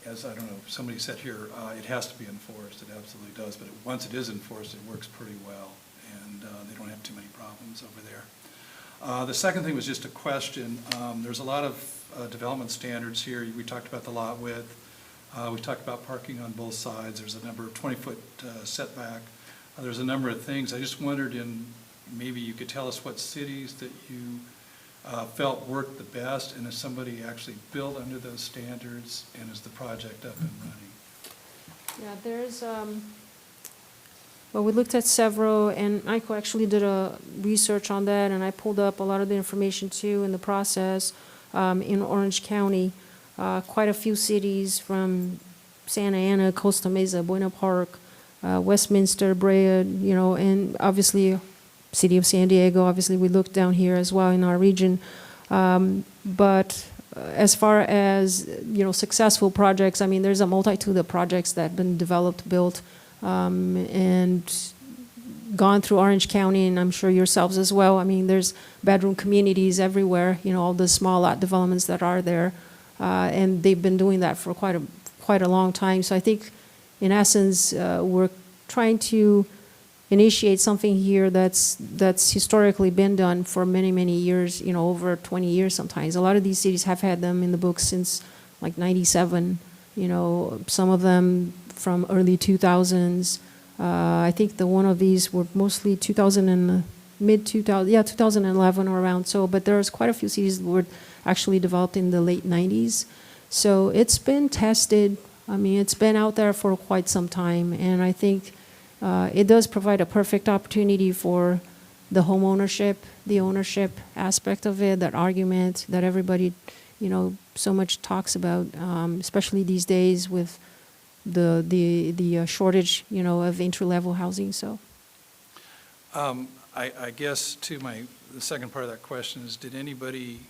as, I don't know, somebody said here, it has to be enforced. It absolutely does. But once it is enforced, it works pretty well. And they don't have too many problems over there. The second thing was just a question. There's a lot of development standards here. We talked about the lot width. We talked about parking on both sides. There's a number of 20-foot setback. There's a number of things. I just wondered, maybe you could tell us what cities that you felt worked the best, and if somebody actually built under those standards, and is the project up and running? Yeah, there's, well, we looked at several, and Aiko actually did a research on that, and I pulled up a lot of the information too in the process in Orange County. Quite a few cities from Santa Ana, Costa Mesa, Buena Park, Westminster, Brea, and obviously City of San Diego. Obviously, we looked down here as well in our region. But as far as, successful projects, there's a multitude of projects that have been developed, built, and gone through Orange County, and I'm sure yourselves as well. There's bedroom communities everywhere, all the small lot developments that are there. And they've been doing that for quite a long time. So I think, in essence, we're trying to initiate something here that's historically been done for many, many years, over 20 years sometimes. A lot of these cities have had them in the books since like 97, some of them from early 2000s. I think one of these were mostly 2003 2011 or around. So, but there's quite a few cities that were actually developed in the late 90s. So it's been tested. I mean, it's been out there for quite some time, and I think it does provide a perfect opportunity for the home ownership, the ownership aspect of it, that argument that everybody, so much talks about, especially these days with the shortage, of entry-level housing. So, I guess the second part of that question is, did anybody,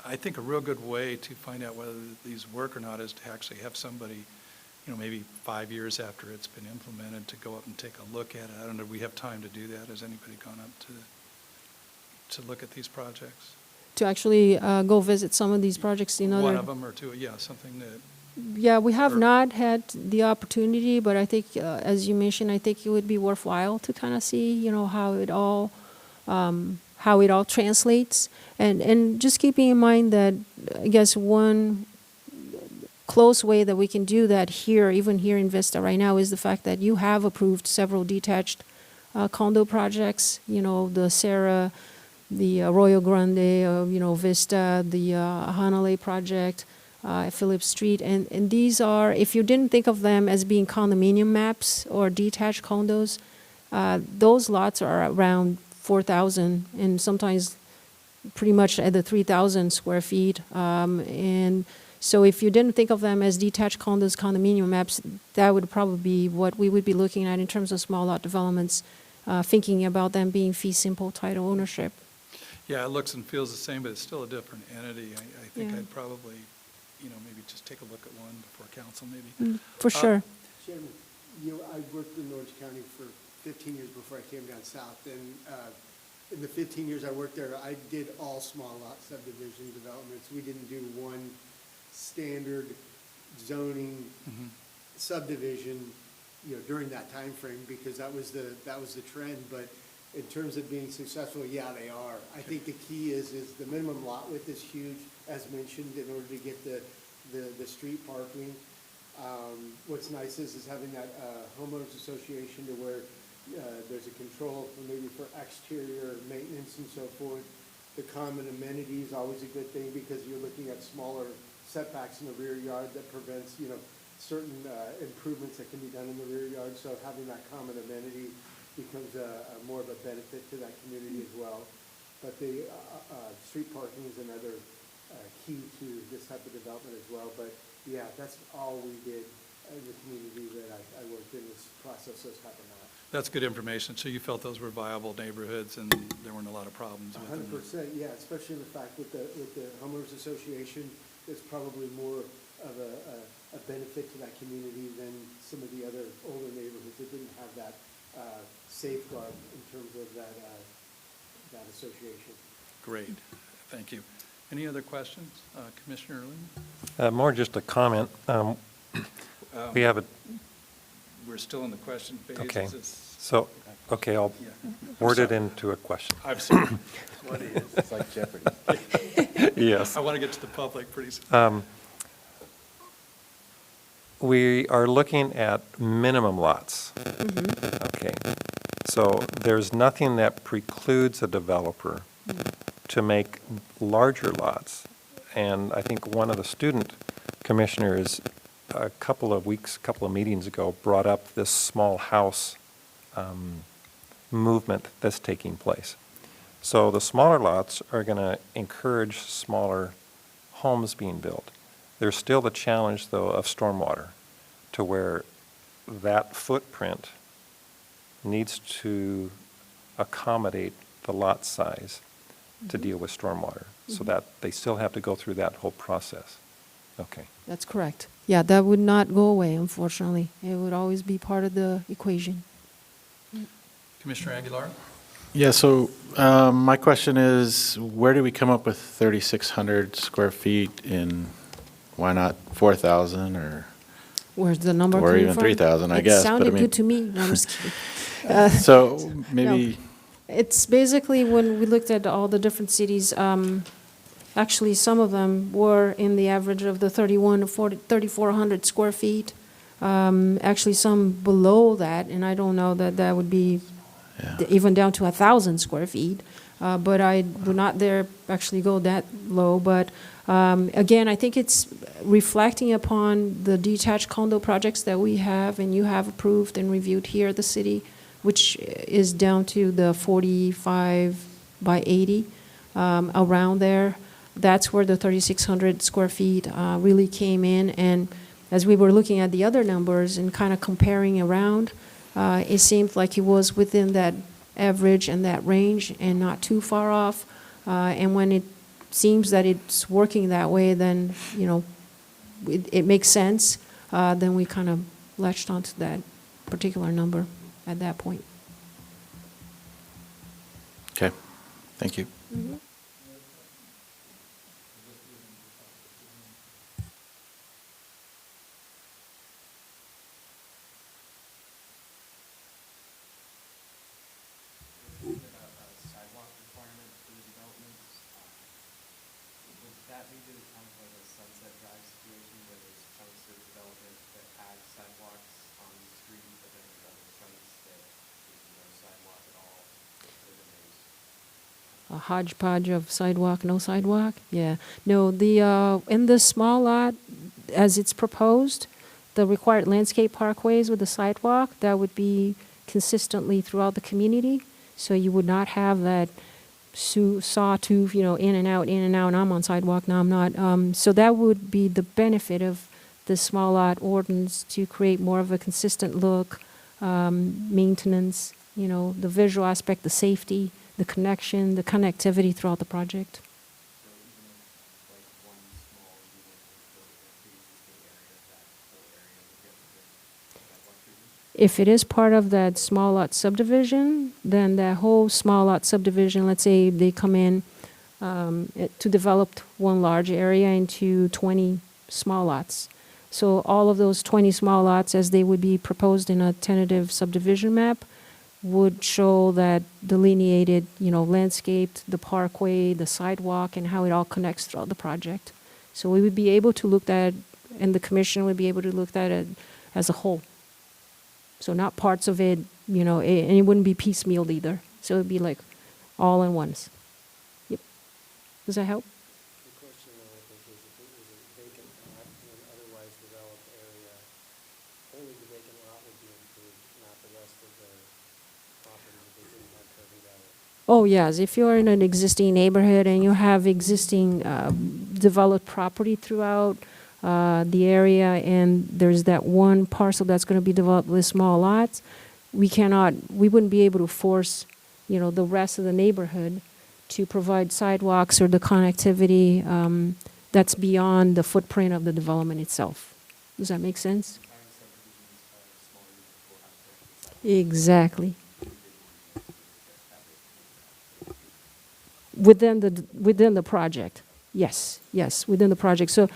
I think a real good way to find out whether these work or not is to actually have somebody, maybe 5 years after it's been implemented, to go up and take a look at it. I don't know, do we have time to do that? Has anybody gone up to look at these projects? to actually go visit some of these projects in other. One of them or two, yeah, something that, Yeah, we have Or- not had the opportunity, but I think, as you mentioned, I think it would be worthwhile to kind of see, how it all translates, and just keeping in mind that I guess one close way that we can do that here, even here in Vista right now, is the fact that you have approved several detached condo projects. The Sarah, the Arroyo Grande, Vista, the Hanalei project. Phillips Street, and these are, if you didn't think of them as being condominium maps or detached condos, those lots are around 4,000 and sometimes pretty much at the 3,000 square feet. And so if you didn't think of them as detached condos, condominium maps, that would probably be what we would be looking at in terms of small lot developments, thinking about them being fee simple title ownership. yeah, it looks and feels the same, but it's still a different entity. I think Yeah. I'd probably, maybe just take a look at one before council, maybe. For sure. Chairman, I worked in Orange County for 15 years before I came down south, and in the 15 years I worked there, I did all small lot subdivision developments. We didn't do one standard zoning subdivision, during that time frame, because that was the trend. But in terms of being successful, yeah, they are. I think the key is the minimum lot width is huge, as mentioned, in order to get the street parking. What's nice is having that homeowners association to where there's a control maybe for exterior maintenance and so forth. The common amenities, always a good thing, because you're looking at smaller setbacks in the rear yard that prevents, certain improvements that can be done in the rear yard. So having that common amenity becomes more of a benefit to that community as well. But the street parking is another key to this type of development as well. But yeah, that's all we did in the community that I worked in, this process those type of maps. That's good information. So you felt those were viable neighborhoods and there weren't a lot of problems with them? 100%, yeah, especially the fact with the homeowners association, it's probably more of a benefit to that community than some of the other older neighborhoods that didn't have that safeguard in terms of that association. Great, thank you. Any other questions? Commissioner Erling? More just a comment. We have a, We're still in the question phase. okay, Is this- so, okay, I'll Yeah. word it Sorry. into a question. I've seen, What is? It's like Jeopardy. Yes. I want to get to the public pretty soon. We are looking at minimum lots. Okay. So there's nothing that precludes a developer to make larger lots. And I think one of the student commissioners a couple of meetings ago brought up this small house movement that's taking place. So the smaller lots are going to encourage smaller homes being built. There's still the challenge, though, of stormwater, to where that footprint needs to accommodate the lot size to deal with stormwater, so that they still have to go through that whole process. Okay. That's correct. Yeah, that would not go away, unfortunately. It would always be part of the equation. Commissioner Aguilar? Yeah, so my question is, where do we come up with 3,600 square feet in, why not 4,000 or? Where's the number Or coming even from? 3,000, I guess, It but I sounded mean- good to me. No, I'm just kidding. So maybe, It's basically when we looked at all the different cities, actually, some of them were in the average of the 3,400 square feet. Actually, some below that, and I don't know that that would be even down to 1,000 square feet. But I would not dare actually go that low. But again, I think it's reflecting upon the detached condo projects that we have and you have approved and reviewed here at the city, which is down to the 45 by 80, around there. That's where the 3,600 square feet really came in. And as we were looking at the other numbers and kind of comparing around, it seemed like it was within that average and that range and not too far off. And when it seems that it's working that way, then, you know, it makes sense. Then we kind of latched onto that particular number at that point. Okay, thank you. Sidewalk requirement for the developments. Would that be to kind of like a Sunset Drive situation where there's chunks of development that have sidewalks on the street, but then there's other chunks that there's no sidewalk at all? So then there's A hodgepodge of sidewalk, no sidewalk? Yeah. No, in the small lot, as it's proposed, the required landscape parkways with the sidewalk, that would be consistently throughout the community. So you would not have that sawtooth, you know, in and out, and I'm on sidewalk, now I'm not. So that would be the benefit of the small lot ordinance, to create more of a consistent look, maintenance, you know, the visual aspect, the safety, the connection, the connectivity throughout the project. so even if like one small unit is built in a pre-existing area, that whole area would get the sidewalk treatment? If it is part of that small lot subdivision, then that whole small lot subdivision, let's say they come in to develop one large area into 20 small lots. So all of those 20 small lots, as they would be proposed in a tentative subdivision map, would show that delineated, you know, landscaped, the parkway, the sidewalk, and how it all connects throughout the project. So we would be able to look at, and the commission would be able to look at it as a whole. So not parts of it, you know, and it wouldn't be piecemealed either. So it would be like all in ones. Yep. Does that help? The question though, I think, is if it was a vacant lot in an otherwise developed area, only the vacant lot would be improved, not the rest of the property that they didn't have covered out. Oh, yes. If you're in an existing neighborhood and you have existing developed property throughout the area, and there's that one parcel that's going to be developed with small lots, we wouldn't be able to force, you know, the rest of the neighborhood to provide sidewalks or the connectivity that's beyond the footprint of the development itself. Does that make sense? Exactly. Within the project, yes, within the project. So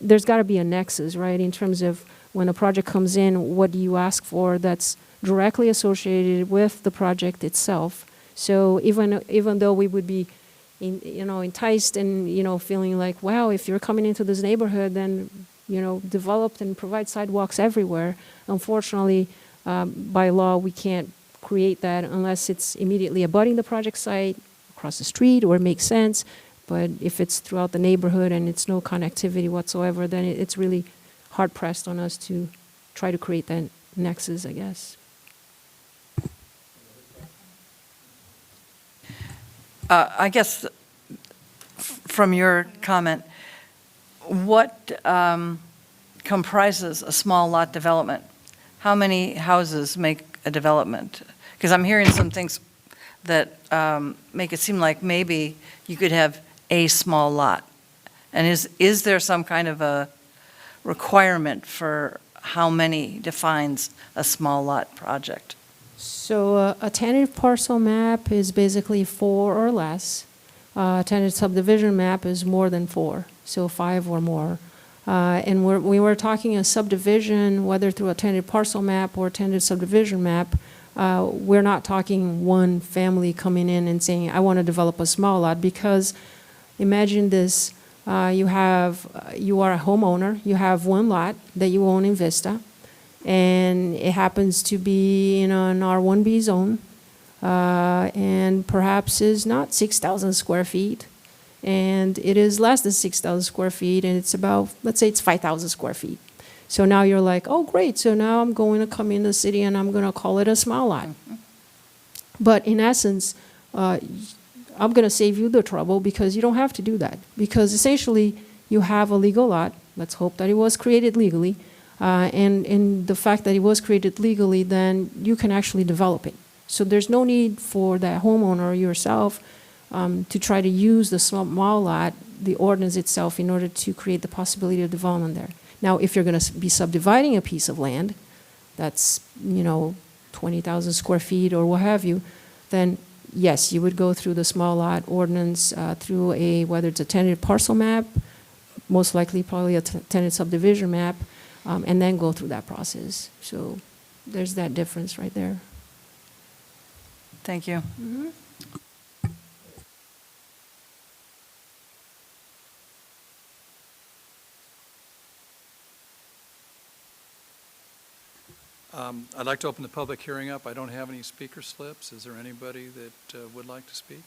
there's got to be a nexus, right, in terms of when a project comes in, what do you ask for that's directly associated with the project itself. So even though we would be, enticed and feeling like, wow, if you're coming into this neighborhood, then develop and provide sidewalks everywhere. Unfortunately, by law, we can't create that unless it's immediately abutting the project site, across the street, or it makes sense. But if it's throughout the neighborhood and it's no connectivity whatsoever, then it's really hard pressed on us to try to create that nexus, I guess. I guess from your comment, what comprises a small lot development? How many houses make a development? Because I'm hearing some things that make it seem like maybe you could have a small lot. And is there some kind of a requirement for how many defines a small lot project? So a tentative parcel map is basically 4 or less. A tentative subdivision map is more than 4, so 5 or more. And we were talking a subdivision, whether through a tentative parcel map or a tentative subdivision map, we're not talking one family coming in and saying, I want to develop a small lot, because imagine this, you are a homeowner, you have one lot that you own in Vista, and it happens to be in an R1B zone. and perhaps is not 6,000 square feet, and it is less than 6,000 square feet, and it's about, let's say it's 5,000 square feet. So now you're like, oh, great, so now I'm going to come in the city and I'm going to call it a small lot. But in essence, I'm going to save you the trouble because you don't have to do that. Because essentially, you have a legal lot. Let's hope that it was created legally. And in the fact that it was created legally, then you can actually develop it. So there's no need for that homeowner or yourself to try to use the small lot, the ordinance itself, in order to create the possibility of development there. Now, if you're going to be subdividing a piece of land that's, 20,000 square feet or what have you, then yes, you would go through the small lot ordinance through whether it's a tentative parcel map, most likely probably a tentative subdivision map, and then go through that process. So there's that difference right there. Thank you. I'd like to open the public hearing up. I don't have any speaker slips. Is there anybody that would like to speak?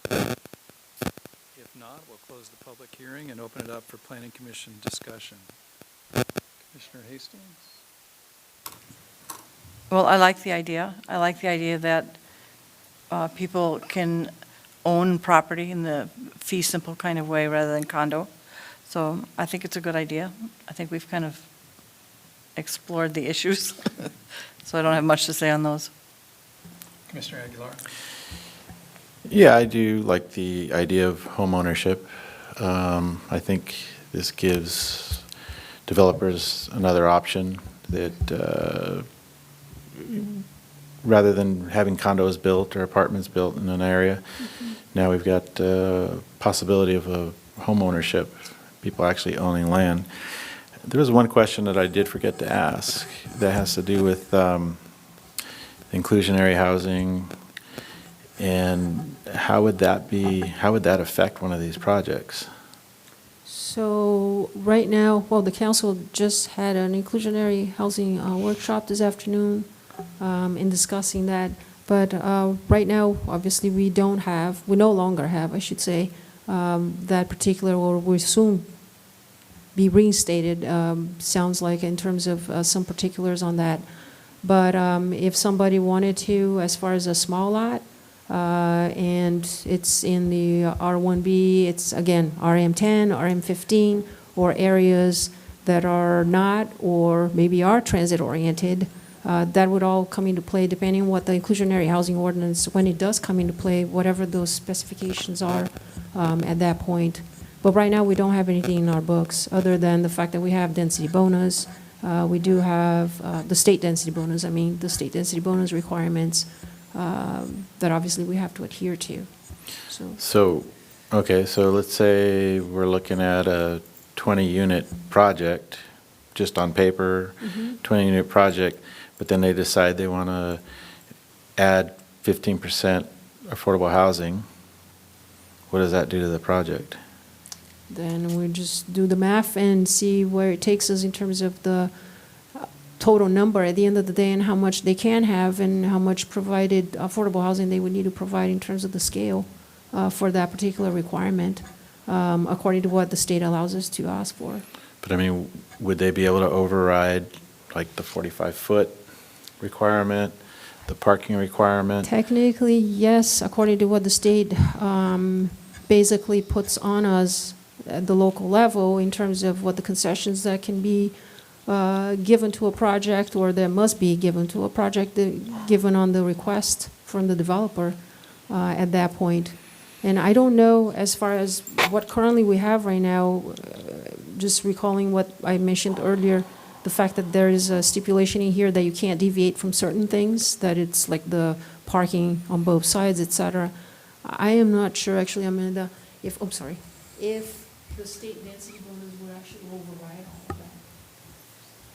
If not, we'll close the public hearing and open it up for Planning Commission discussion. Commissioner Hastings? Well, I like the idea. I like the idea that people can own property in the fee simple kind of way rather than condo. So I think it's a good idea. I think we've kind of explored the issues, so I don't have much to say on those. Commissioner Aguilar? Yeah, I do like the idea of home ownership. I think this gives developers another option that rather than having condos built or apartments built in an area, now we've got possibility of a home ownership, people actually owning land. There was one question that I did forget to ask that has to do with inclusionary housing, and how would that affect one of these projects? So right now, well, the council just had an inclusionary housing workshop this afternoon in discussing that. But right now, obviously, we no longer have, I should say, that particular, or we soon be reinstated, sounds like, in terms of some particulars on that. But if somebody wanted to, as far as a small lot, and it's in the R1B, it's again RM10, RM15, or areas that are not or maybe are transit oriented, that would all come into play depending on what the inclusionary housing ordinance, when it does come into play, whatever those specifications are at that point. But right now we don't have anything in our books other than the fact that we have density bonus. We do have the state density bonus, the state density bonus requirements that obviously we have to adhere to. So let's say we're looking at a 20-unit project, just on paper, 20-unit project, but then they decide they want to add 15% affordable housing. What does that do to the project? Then we just do the math and see where it takes us in terms of the total number at the end of the day and how much they can have and how much provided affordable housing they would need to provide in terms of the scale for that particular requirement, according to what the state allows us to ask for. But would they be able to override like the 45-foot requirement, the parking requirement? Technically, yes, according to what the state basically puts on us at the local level in terms of what the concessions that can be given to a project, or that must be given to a project, given on the request from the developer at that point. And I don't know, as far as what currently we have right now, just recalling what I mentioned earlier, the fact that there is a stipulation in here that you can't deviate from certain things, that it's like the parking on both sides, et cetera. I am not sure, actually, Amanda, if the state density bonus would actually override all of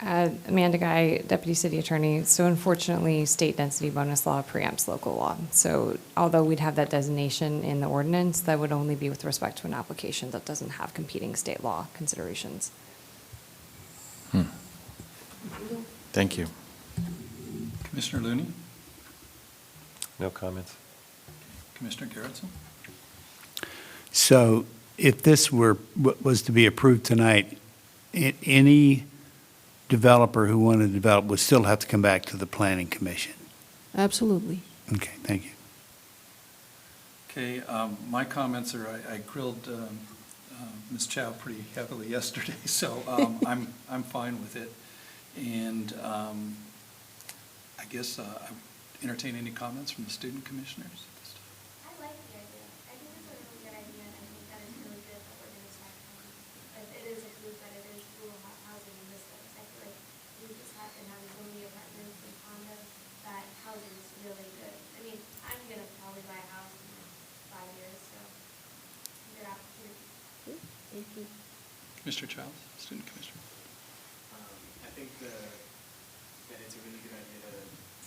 that. Amanda Guy, Deputy City Attorney. So unfortunately, state density bonus law preempts local law. So although we'd have that designation in the ordinance, that would only be with respect to an application that doesn't have competing state law considerations. Thank you. Commissioner Looney? No comments. Commissioner Garrettson? So if this was to be approved tonight, any developer who wanted to develop would still have to come back to the planning commission? Absolutely. Okay, thank you. Okay, my comments are, I grilled Ms. Chow pretty heavily yesterday, so I'm fine with it. And I guess I entertain any comments from the student commissioners. I like the idea. I think it's a really good idea, and I think that it's really good that we're going to start, if it is approved that it is rural housing in this case. I feel like we just have been having so many apartments and condos that housing is really good. I mean, I'm going to probably buy a house in like 5 years, so good opportunity. Thank you. Mr. Childs, student commissioner. I think that it's a really good idea to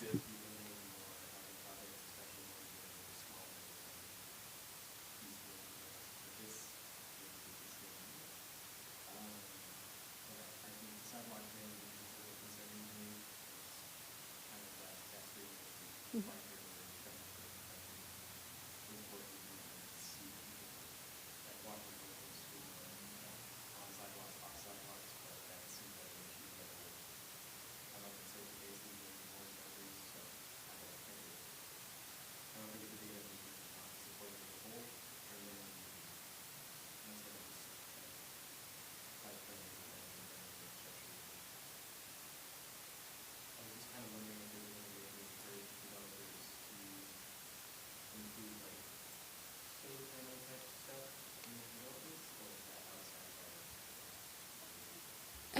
be limiting more housing projects, especially ones that are smaller. But this is good. But I think the sidewalk thing is a little concerning to me. It's kind of that street right here where it's kind of important to see people that walking over the street on sidewalks, off sidewalks, but that seems like an issue that will come up in certain cases when more boundaries, so I don't think it would be a support of the whole, and then once I just quite frankly, I was just kind of wondering if there was any way to encourage developers to include like solar panel type stuff in the developments, or is that outside of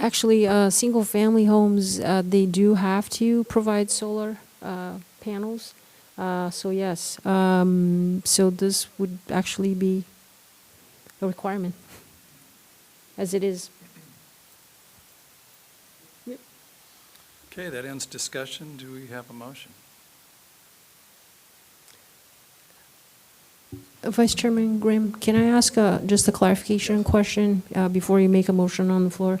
our? Actually, single-family homes, they do have to provide solar panels. So yes, so this would actually be a requirement, as it is. Okay, that ends discussion. Do we have a motion? Vice Chairman Grimm, can I ask just a clarification question before you make a motion on the floor?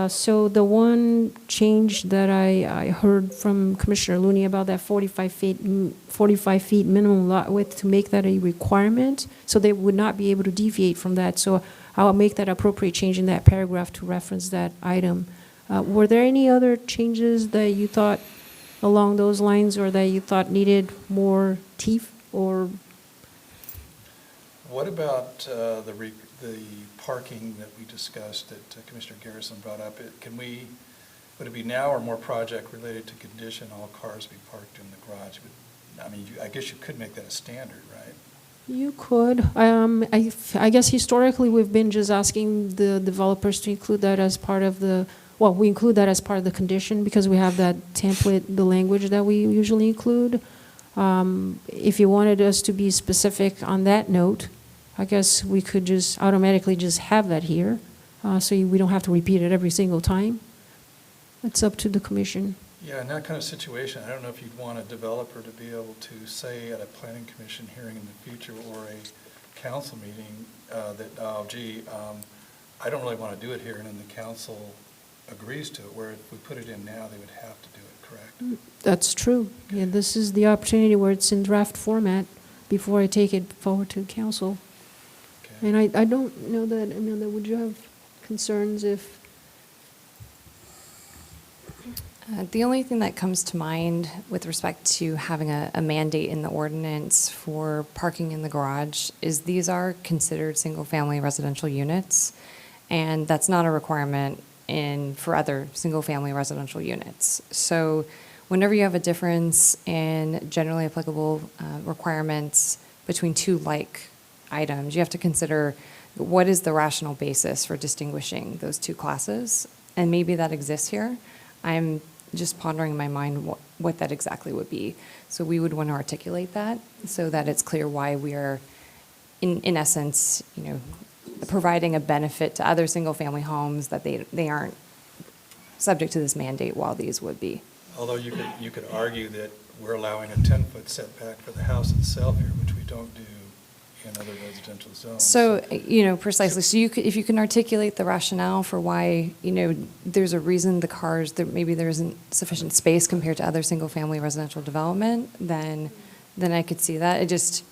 So the one change that I heard from Commissioner Looney about that 45 feet minimum lot width, to make that a requirement, so they would not be able to deviate from that. So I'll make that appropriate change in that paragraph to reference that item. Were there any other changes that you thought along those lines, or that you thought needed more teeth, or? What about the parking that we discussed that Commissioner Garrison brought up? Would it be now or more project related to condition, all cars be parked in the garage? I mean, I guess you could make that a standard, right? You could. I guess historically, we've been just asking the developers to include that as part of we include that as part of the condition because we have that template, the language that we usually include. If you wanted us to be specific on that note, I guess we could just automatically just have that here, so we don't have to repeat it every single time. It's up to the commission. Yeah, in that kind of situation, I don't know if you'd want a developer to be able to say at a planning commission hearing in the future or a council meeting I don't really want to do it here, and then the council agrees to it, where if we put it in now, they would have to do it, correct? That's true. Yeah, this is the opportunity where it's in draft format before I take it forward to council. Okay. And I don't know that, Amanda, would you have concerns if? The only thing that comes to mind with respect to having a mandate in the ordinance for parking in the garage is these are considered single-family residential units, and that's not a requirement for other single-family residential units. So whenever you have a difference in generally applicable requirements between two like items, you have to consider what is the rational basis for distinguishing those two classes, and maybe that exists here. I'm just pondering in my mind what that exactly would be. So we would want to articulate that so that it's clear why we are, in essence, providing a benefit to other single-family homes, that they aren't subject to this mandate while these would be. Although you could argue that we're allowing a 10-foot setback for the house itself here, which we don't do in other residential zones. So, precisely. So if you can articulate the rationale for why, there's a reason maybe there isn't sufficient space compared to other single-family residential development, then then I could see that. It just,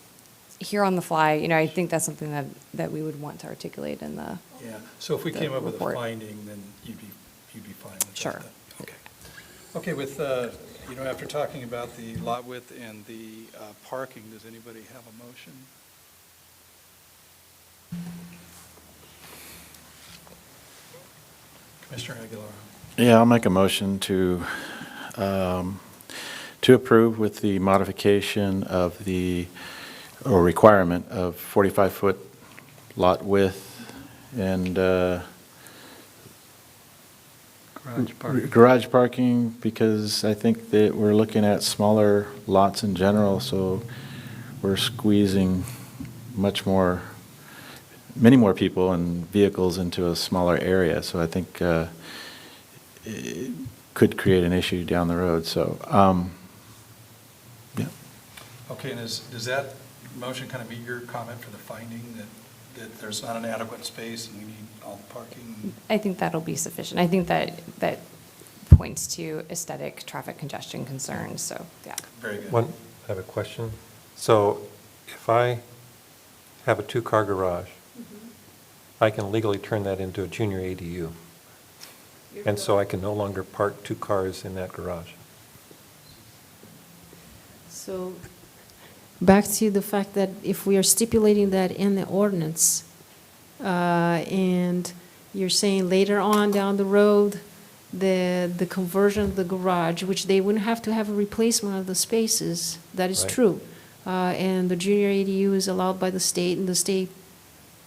here on the fly, I think that's something that we would want to articulate in the, Yeah, so if we the came up with a report. finding, then you'd be fine with that? Sure. then? Okay. Okay, with, after talking about the lot width and the parking, does anybody have a motion? Commissioner Aguilar. Yeah, I'll make a motion to approve with the modification of or requirement of 45-foot lot width and garage parking, because I think that we're looking at smaller lots in general, so we're squeezing many more people and vehicles into a smaller area. So I think it could create an issue down the road. So, yeah. Okay, and does that motion kind of meet your comment for the finding that there's not an adequate space and we need all the parking? I think that'll be sufficient. I think that points to aesthetic traffic congestion concerns, so, yeah. Very good. I have a question. So if I have a two-car garage, I can legally turn that into a junior ADU. And so I can no longer park two cars in that garage. So back to the fact that if we are stipulating that in the ordinance, and you're saying later on down the road, the conversion of the garage, which they wouldn't have to have a replacement of the spaces, that is Right. true. And the junior ADU is allowed by the state, and the state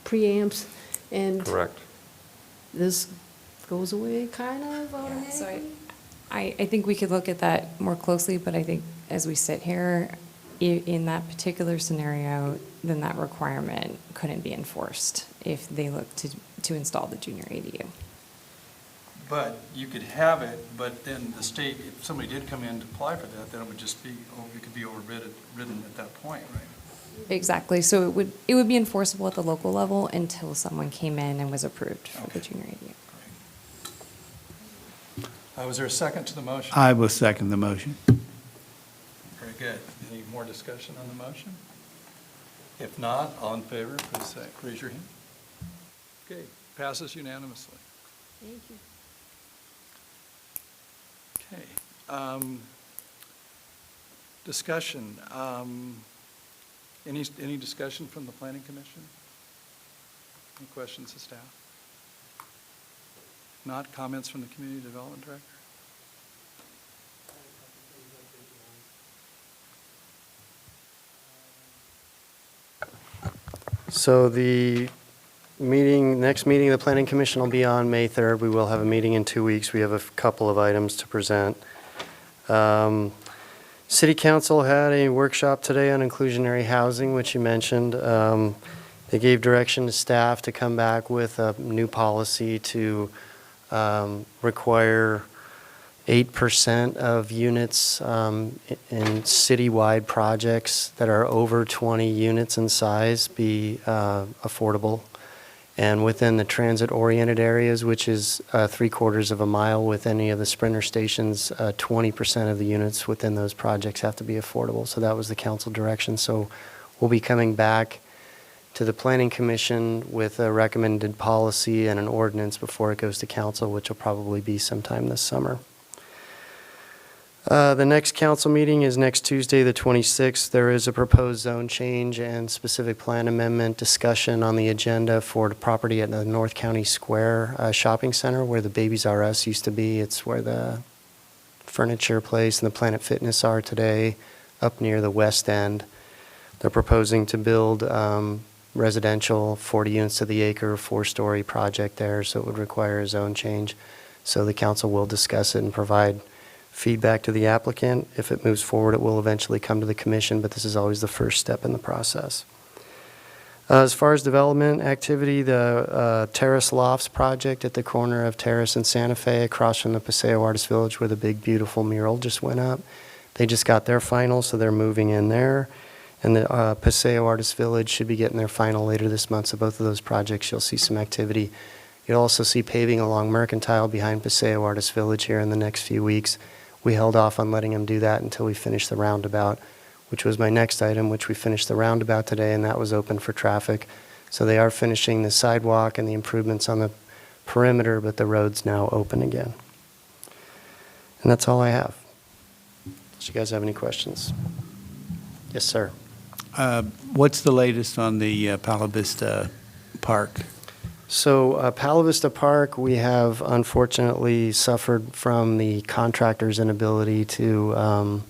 preamps, and Correct. this goes away kind of So automatically? I think we could look at that more closely, but I think as we sit here, in that particular scenario, then that requirement couldn't be enforced if they look to install the junior ADU. But you could have it, but then the state, if somebody did come in to apply for that, then it would just be, it could be overridden at that point, right? Exactly. So it would be enforceable at the local level until someone came in and was approved for the Okay. junior ADU. Was there a second to the motion? I will second the motion. Very good. Any more discussion on the motion? If not, all in favor, please say, raise your hand. Okay, passes unanimously. Thank you. Okay. Discussion. Any discussion from the Planning Commission? Any questions to staff? Not, comments from the Community Development Director? So the next meeting of the Planning Commission will be on May 3rd. We will have a meeting in 2 weeks. We have a couple of items to present. City Council had a workshop today on inclusionary housing, which you mentioned. They gave direction to staff to come back with a new policy to require 8% of units in citywide projects that are over 20 units in size be affordable. And within the transit-oriented areas, which is 3/4 of a mile with any of the Sprinter stations, 20% of the units within those projects have to be affordable. So that was the council direction. So we'll be coming back to the Planning Commission with a recommended policy and an ordinance before it goes to council, which will probably be sometime this summer. The next council meeting is next Tuesday, the 26th. There is a proposed zone change and specific plan amendment discussion on the agenda for the property at the North County Square Shopping Center where the Babies R Us used to be. It's where the furniture place and the Planet Fitness are today, up near the west end. They're proposing to build residential 40 units to the acre, 4-story project there, so it would require a zone change. So the council will discuss it and provide feedback to the applicant. If it moves forward, it will eventually come to the commission, but this is always the first step in the process. As far as development activity, the Terrace Lofts project at the corner of Terrace and Santa Fe across from the Paseo Artist Village where the big beautiful mural just went up. They just got their final, so they're moving in there. And the Paseo Artist Village should be getting their final later this month, so both of those projects you'll see some activity. You'll also see paving along Mercantile behind Paseo Artist Village here in the next few weeks. We held off on letting them do that until we finished the roundabout. which was my next item, which we finished the roundabout today, and that was open for traffic. So they are finishing the sidewalk and the improvements on the perimeter, but the road's now open again. And that's all I have. Unless you guys have any questions. Yes, sir. What's the latest on the Palo Vista Park? So Palo Vista Park, we have unfortunately suffered from the contractor's inability to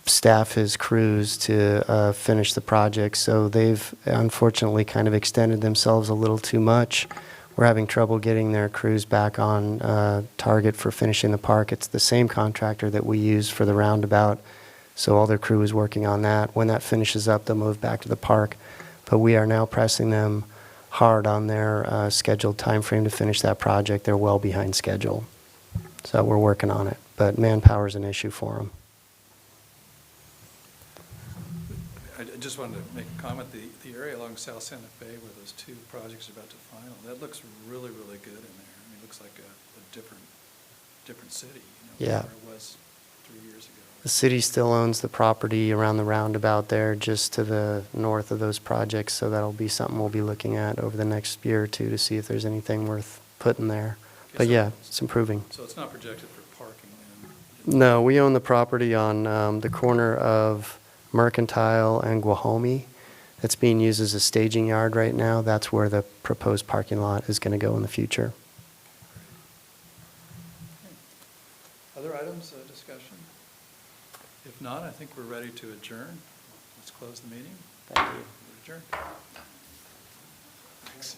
staff his crews to finish the project. So they've unfortunately kind of extended themselves a little too much. We're having trouble getting their crews back on target for finishing the park. It's the same contractor that we used for the roundabout. So all their crew is working on that. When that finishes up, they'll move back to the park. But we are now pressing them hard on their scheduled time frame to finish that project. They're well behind schedule. So we're working on it. But manpower is an issue for them. I just wanted to make a comment. The area along South Santa Fe where those two projects are about to final, that looks really, really good in there. I mean, it looks like a different city, you know, Yeah. from where it was 3 years ago. The city still owns the property around the roundabout there, just to the north of those projects, so that'll be something we'll be looking at over the next year or two to see if there's anything worth putting there. But yeah, it's improving. So it's not projected for parking then? No, we own the property on the corner of Mercantile and Guajome. It's being used as a staging yard right now. That's where the proposed parking lot is going to go in the future. Other items of discussion? If not, I think we're ready to adjourn. Let's close the meeting. Thank you. Adjourn. Thanks.